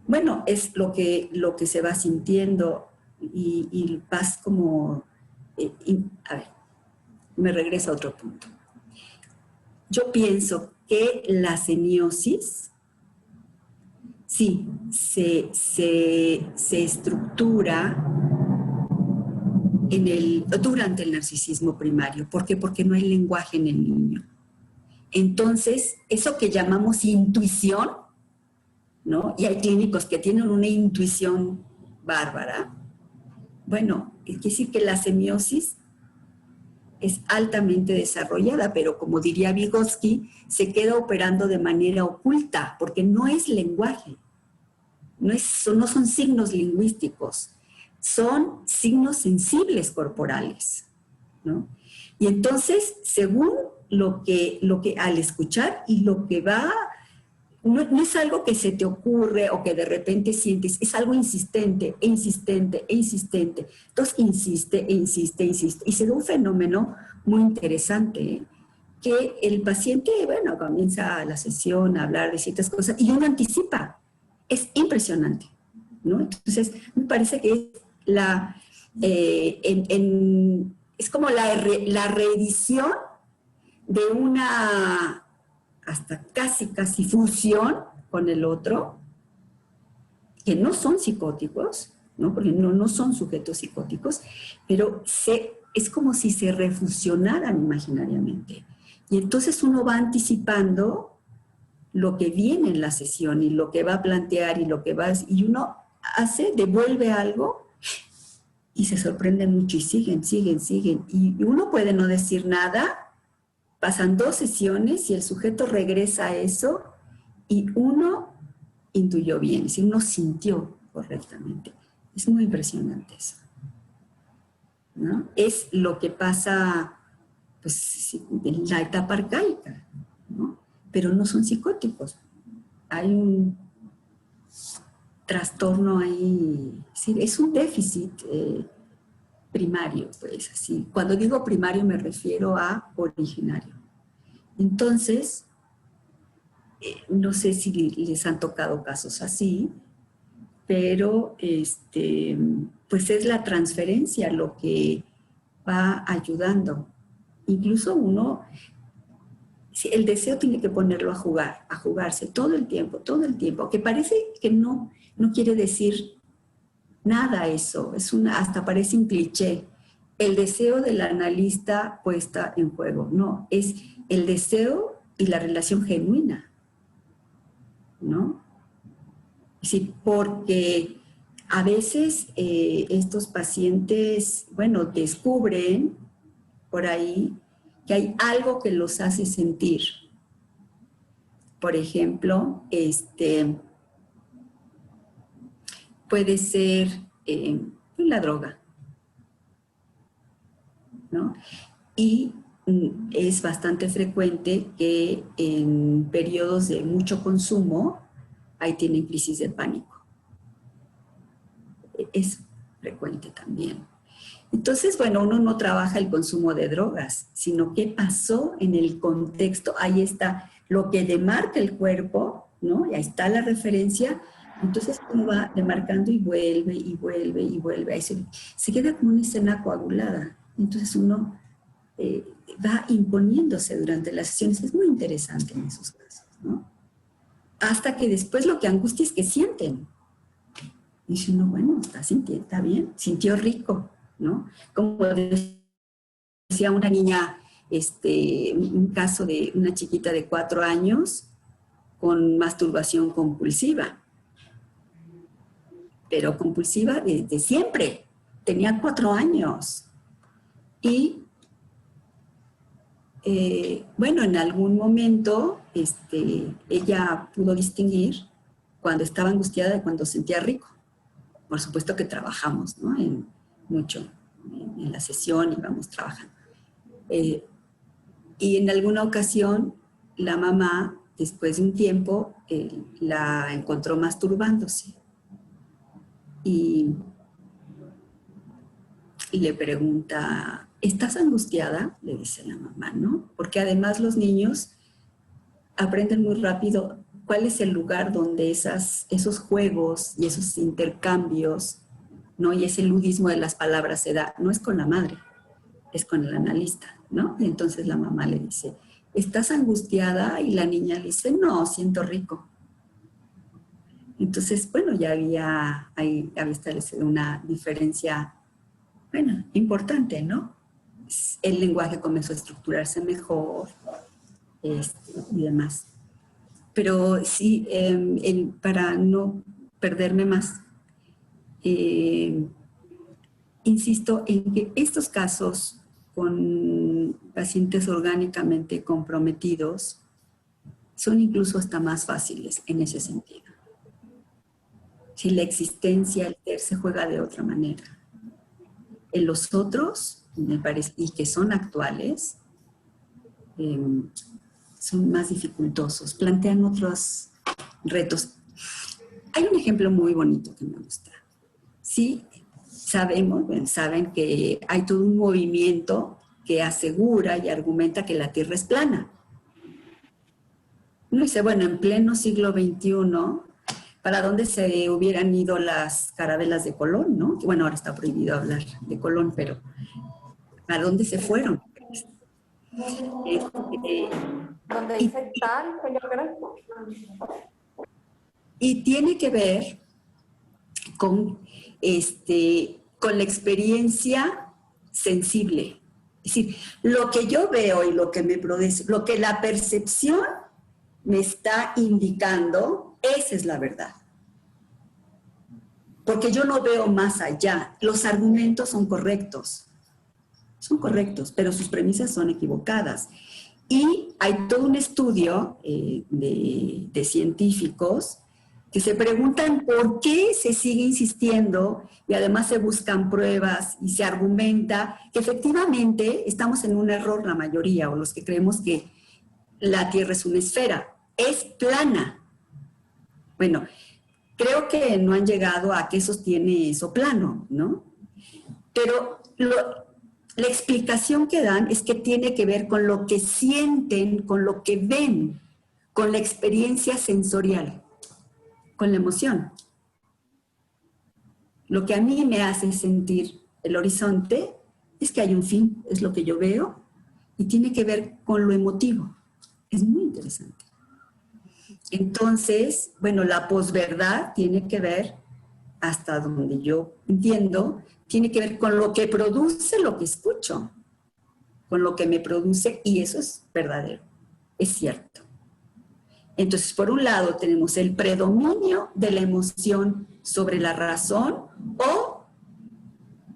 bueno, es lo que se va sintiendo y vas como... a ver, me regreso a otro punto. Yo pienso que la semiosis, sí, se estructura durante el narcisismo primario. ¿Por qué? Porque no hay lenguaje en el niño. Entonces, eso que llamamos intuición, ¿no? Y hay clínicos que tienen una intuición bárbara. Bueno, quiere decir que la semiosis es altamente desarrollada, pero como diría Vygotsky, se queda operando de manera oculta, porque no es lenguaje, no son signos lingüísticos, son signos sensibles corporales, ¿no? Y entonces, según lo que al escuchar y lo que va, no es algo que se te ocurre o que de repente sientes, es algo insistente, e insistente, e insistente. Entonces insiste, e insiste, e insiste. Y se da un fenómeno muy interesante, que el paciente, bueno, comienza la sesión a hablar de ciertas cosas y uno anticipa. es impresionante, ¿no? Entonces, me parece que es como la reedición de una hasta casi fusión con el otro, que no son psicóticos, ¿no? Porque no son sujetos psicóticos, pero es como si se refusionaran imaginariamente. Y entonces uno va anticipando lo que viene en la sesión y lo que va a plantear y uno devuelve algo y se sorprende mucho y siguen. Y uno puede no decir nada, pasan 2 sesiones y el sujeto regresa a eso y uno intuyó bien, es decir, uno sintió correctamente. Es muy impresionante eso, ¿no? Es lo que pasa, pues, en la etapa arcaica, ¿no? Pero no son psicóticos. Hay un trastorno ahí, es un déficit primario, pues así. Cuando digo primario me refiero a originario. Entonces, no sé si les han tocado casos así, pero pues es la transferencia lo que va ayudando. Incluso uno, el deseo tiene que ponerlo a jugarse todo el tiempo, que parece que no quiere decir nada eso, hasta parece un cliché. El deseo del analista puesta en juego, no, es el deseo y la relación genuina, ¿no? Sí, porque a veces estos pacientes, bueno, descubren por ahí que hay algo que los hace sentir. Por ejemplo, puede ser la droga, ¿no? Y es bastante frecuente que en periodos de mucho consumo ahí tienen crisis de pánico. Es frecuente también. Entonces, bueno, uno no trabaja el consumo de drogas, sino qué pasó en el contexto. Ahí está lo que demarca el cuerpo, ¿no? Y ahí está la referencia. Entonces uno va demarcando y vuelve. Ahí se queda como una escena coagulada. Entonces uno va imponiéndose durante las sesiones. Es muy interesante en esos casos, ¿no? Hasta que después lo que angustia es que sienten. Y dice uno, bueno, está bien, sintió rico, ¿no? Como decía una niña, un caso de una chiquita de 4 años con masturbación compulsiva. Pero compulsiva desde siempre. Tenía 4 años. Y, bueno, en algún momento ella pudo distinguir cuando estaba angustiada de cuando sentía rico. Por supuesto que trabajamos, ¿no? Mucho en la sesión íbamos trabajando. Y en alguna ocasión la mamá, después de un tiempo, la encontró masturbándose. Y le pregunta, ¿estás angustiada? Le dice la mamá, ¿no? Porque además los niños aprenden muy rápido cuál es el lugar donde esos juegos y esos intercambios, ¿no? Y ese ludismo de las palabras se da, no es con la madre, es con el analista, ¿no? Y entonces la mamá le dice, ¿estás angustiada? Y la niña le dice, no, siento rico. Entonces, bueno, ya había establecido una diferencia, bueno, importante, ¿no? El lenguaje comenzó a estructurarse mejor y demás. Pero sí, para no perderme más, insisto en que estos casos con pacientes orgánicamente comprometidos son incluso hasta más fáciles en ese sentido. Si la existencia, el ser, se juega de otra manera. En los otros, me parece, y que son actuales, son más dificultosos, plantean otros retos. Hay un ejemplo muy bonito que me gusta. Sí, saben que hay todo un movimiento que asegura y argumenta que la Tierra es plana. Uno dice, bueno, en pleno siglo XXI, para dónde se hubieran ido las carabelas de Colón, ¿no? Que bueno, ahora está prohibido hablar de Colón, pero ¿a dónde se fueron? Donde dice tal, yo creo. Y tiene que ver con, con la experiencia sensible. Es decir, lo que yo veo y lo que me produce, lo que la percepción me está indicando, esa es la verdad. Porque yo no veo más allá. Los argumentos son correctos, pero sus premisas son equivocadas. Y hay todo un estudio de científicos que se preguntan por qué se sigue insistiendo y además se buscan pruebas y se argumenta que efectivamente estamos en un error la mayoría, o los que creemos que la Tierra es una esfera, es plana. Bueno, creo que no han llegado a qué sostiene eso plano, ¿no? Pero la explicación que dan es que tiene que ver con lo que sienten, con lo que ven, con la experiencia sensorial, con la emoción. Lo que a mí me hace sentir el horizonte es que hay un fin, es lo que yo veo, y tiene que ver con lo emotivo. Es muy interesante. Entonces, bueno, la posverdad tiene que ver, hasta donde yo entiendo, tiene que ver con lo que produce lo que escucho, con lo que me produce, y eso es verdadero, es cierto. Entonces, por un lado tenemos el predominio de la emoción sobre la razón o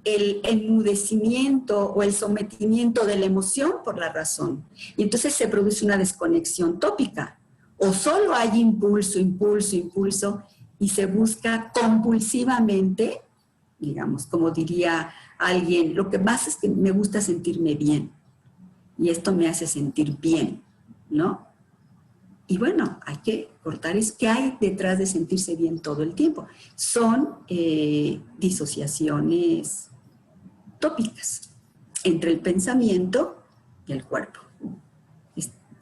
el enmudecimiento o el sometimiento de la emoción por la razón. Y entonces se produce una desconexión tópica. O solo hay impulso, impulso, impulso, y se busca compulsivamente, digamos, como diría alguien, lo que pasa es que me gusta sentirme bien, y esto me hace sentir bien, ¿no? Y bueno, hay que cortar eso. ¿Qué hay detrás de sentirse bien todo el tiempo? Son disociaciones tópicas entre el pensamiento y el cuerpo.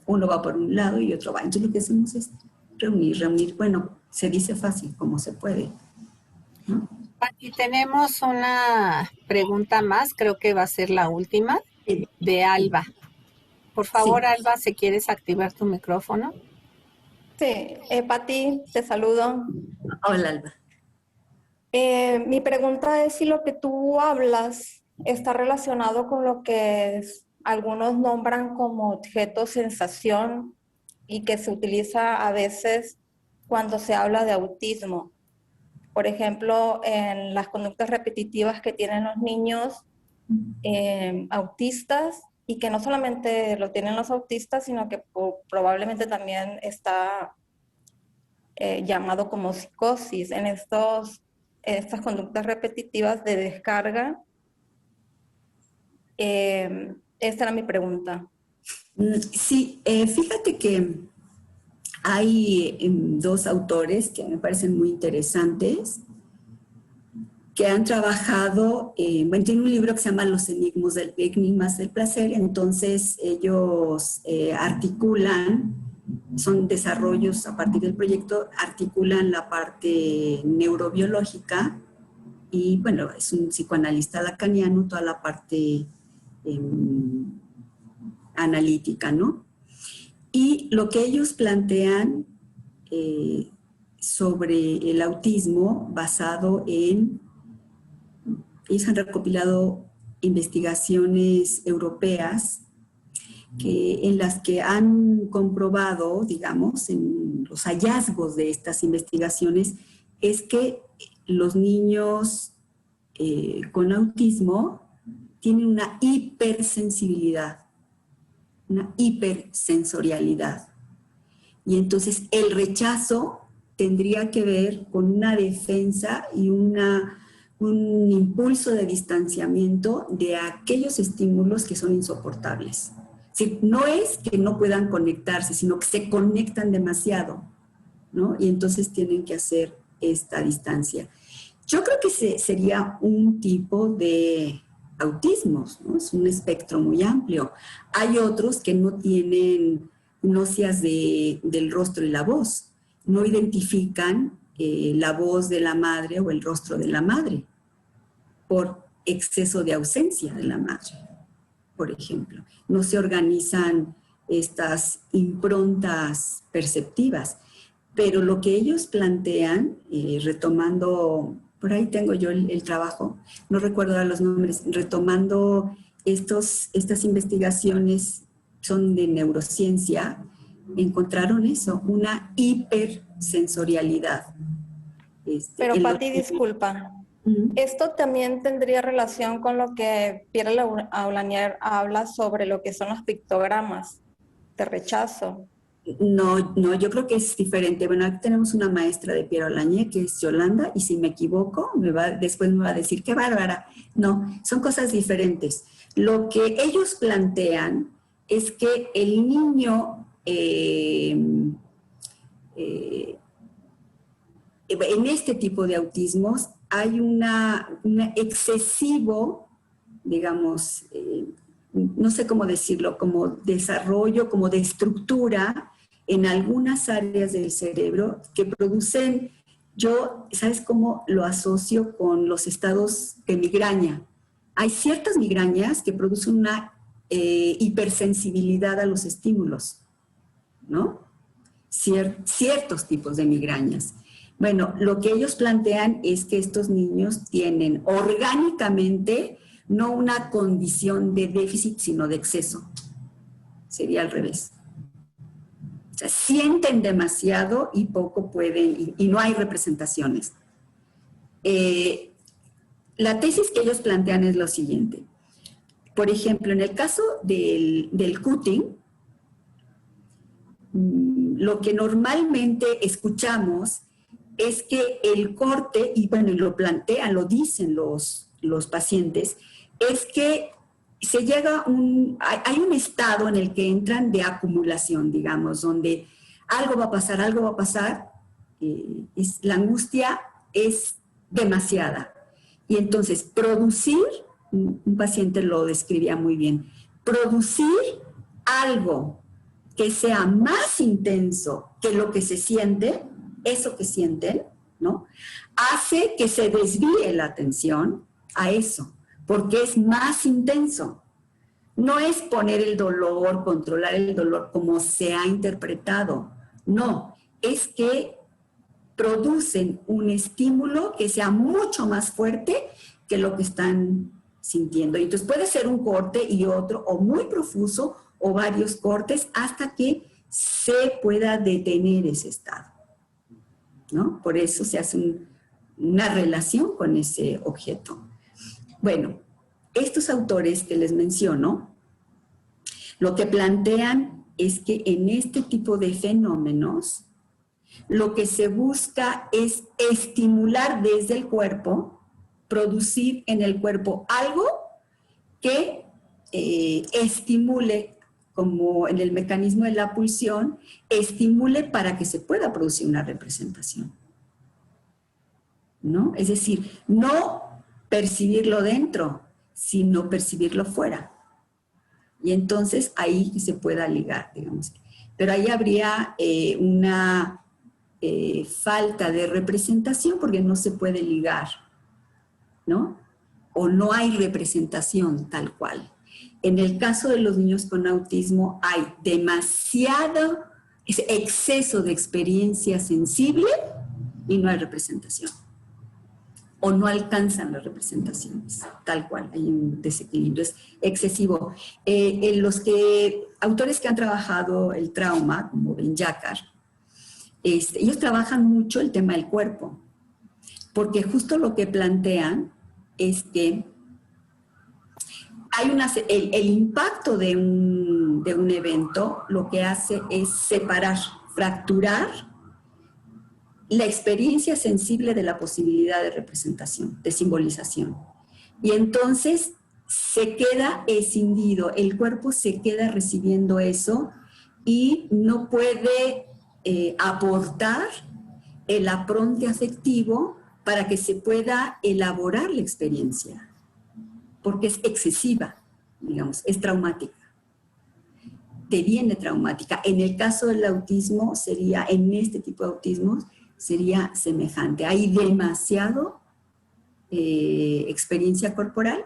Uno va por un lado y otro va. Entonces lo que hacemos es reunir. Bueno, se dice fácil, como se puede, ¿no? Aquí tenemos una pregunta más, creo que va a ser la última, de Alba. Por favor, sí. Alba, si quieres activar tu micrófono. Sí, Pati, te saludo. Hola, Alba. Mi pregunta es si lo que tú hablas está relacionado con lo que algunos nombran como objeto sensación y que se utiliza a veces cuando se habla de autismo. Por ejemplo, en las conductas repetitivas que tienen los niños autistas, y que no solamente lo tienen los autistas, sino que probablemente también está llamado como psicosis en estas conductas repetitivas de descarga. Esta era mi pregunta. Sí, fíjate que hay dos autores que me parecen muy interesantes, que han trabajado, bueno, tiene un libro que se llama Los enigmas del placer. Entonces ellos articulan, son desarrollos a partir del proyecto, articulan la parte neurobiológica y, bueno, es un psicoanalista lacaniano, toda la parte analítica, ¿no? Y lo que ellos plantean sobre el autismo, basado en, ellos han recopilado investigaciones europeas en las que han comprobado, digamos, en los hallazgos de estas investigaciones, es que los niños con autismo tienen una hipersensibilidad, una hipersensorialidad. Y entonces el rechazo tendría que ver con una defensa y un impulso de distanciamiento de aquellos estímulos que son insoportables. Es decir, no es que no puedan conectarse, sino que se conectan demasiado, ¿no? Y entonces tienen que hacer esta distancia. Yo creo que sería un tipo de autismos, ¿no? Es un espectro muy amplio. Hay otros que no tienen náuseas del rostro y la voz, no identifican la voz de la madre o el rostro de la madre, por exceso de ausencia de la madre, por ejemplo. No se organizan estas improntas perceptivas, pero lo que ellos plantean, retomando, por ahí tengo yo el trabajo, no recuerdo ahora los nombres, retomando estas investigaciones, son de neurociencia, encontraron eso, una hipersensorialidad. Pero Pati, disculpa, esto también tendría relación con lo que Pierre Aulanier habla sobre lo que son los pictogramas de rechazo. No, yo creo que es diferente. Bueno, aquí tenemos una maestra de Pierre Aulanier, que es Yolanda, y si me equivoco, después me va a decir, ¡qué bárbara! No, son cosas diferentes. Lo que ellos plantean es que el niño, en este tipo de autismos, hay un excesivo, digamos, no sé cómo decirlo, como desarrollo, como de estructura en algunas áreas del cerebro que producen, ¿sabes cómo lo asocio con los estados de migraña? Hay ciertas migrañas que producen una hipersensibilidad a los estímulos, ¿no? Ciertos tipos de migrañas. Bueno, lo que ellos plantean es que estos niños tienen orgánicamente no una condición de déficit, sino de exceso. Sería al revés. O sea, sienten demasiado y poco pueden, y no hay representaciones. La tesis que ellos plantean es lo siguiente. Por ejemplo, en el caso del cutting, lo que normalmente escuchamos es que el corte, y bueno, lo plantean, lo dicen los pacientes, es que se llega hay un estado en el que entran de acumulación, digamos, donde algo va a pasar, la angustia es demasiada. Y entonces, producir, un paciente lo describía muy bien, producir algo que sea más intenso que lo que se siente, eso que sienten, ¿no? Hace que se desvíe la atención a eso, porque es más intenso. No es poner el dolor, controlar el dolor como se ha interpretado. No, es que producen un estímulo que sea mucho más fuerte que lo que están sintiendo. Y entonces puede ser un corte y otro, o muy profuso, o varios cortes, hasta que se pueda detener ese estado, ¿no? Por eso se hace una relación con ese objeto. Bueno, estos autores que les menciono, lo que plantean es que en este tipo de fenómenos, lo que se busca es estimular desde el cuerpo, producir en el cuerpo algo que estimule, como en el mecanismo de la pulsión, estimule para que se pueda producir una representación, ¿no? Es decir, no percibirlo dentro, sino percibirlo fuera. Y entonces ahí se pueda ligar, digamos. Pero ahí habría una falta de representación porque no se puede ligar, ¿no? O no hay representación tal cual. En el caso de los niños con autismo hay demasiado exceso de experiencia sensible y no hay representación. O no alcanzan las representaciones, tal cual, hay un desequilibrio, es excesivo. Los autores que han trabajado el trauma, como Ben Jacquard, ellos trabajan mucho el tema del cuerpo, porque justo lo que plantean es que hay el impacto de un evento lo que hace es separar, fracturar la experiencia sensible de la posibilidad de representación, de simbolización. Y entonces se queda escindido, el cuerpo se queda recibiendo eso y no puede aportar el apronte afectivo para que se pueda elaborar la experiencia, porque es excesiva, digamos, es traumática. Deviene traumática. En el caso del autismo sería, en este tipo de autismos, sería semejante. Hay demasiado experiencia corporal,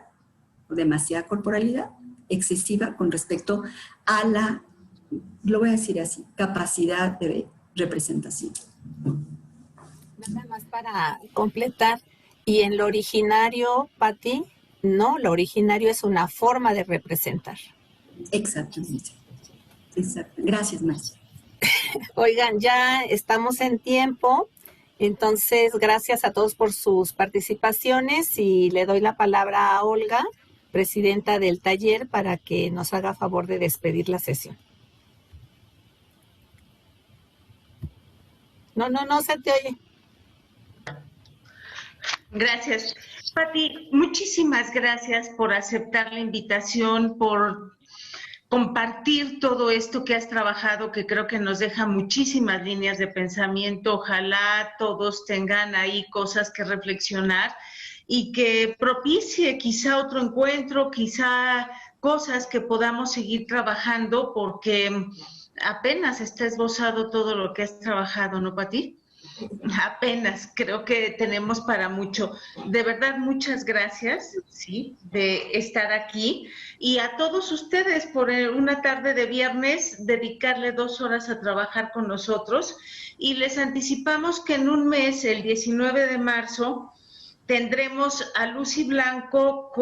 o demasiada corporalidad excesiva con respecto a la, lo voy a decir así, capacidad de representación. Nada más para completar, y en lo originario, Pati, no, lo originario es una forma de representar. Exactamente. Exacto. Gracias, Marcia. Oigan, ya estamos en tiempo, entonces gracias a todos por sus participaciones y le doy la palabra a Olga, presidenta del taller, para que nos haga favor de despedir la sesión. No se te oye. Gracias. Pati, muchísimas gracias por aceptar la invitación, por compartir todo esto que has trabajado, que creo que nos deja muchísimas líneas de pensamiento. Ojalá todos tengan ahí cosas que reflexionar y que propicie quizá otro encuentro, quizá cosas que podamos seguir trabajando, porque apenas está esbozado todo lo que has trabajado, ¿no, Pati? Apenas, creo que tenemos para mucho. De verdad, muchas gracias, ¿sí?, de estar aquí. Y a todos ustedes por una tarde de viernes, dedicarle 2 horas a trabajar con nosotros. Y les anticipamos que en un mes, el 19 de marzo, tendremos a Lucy Blanco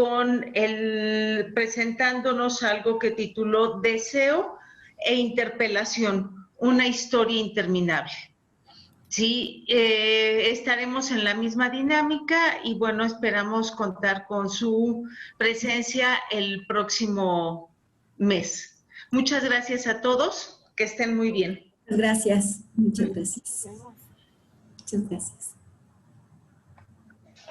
presentándonos algo que tituló Deseo e Interpelación, una historia interminable. Sí, estaremos en la misma dinámica y bueno, esperamos contar con su presencia el próximo mes. Muchas gracias a todos, que estén muy bien. Gracias, muchas gracias. Muchas gracias.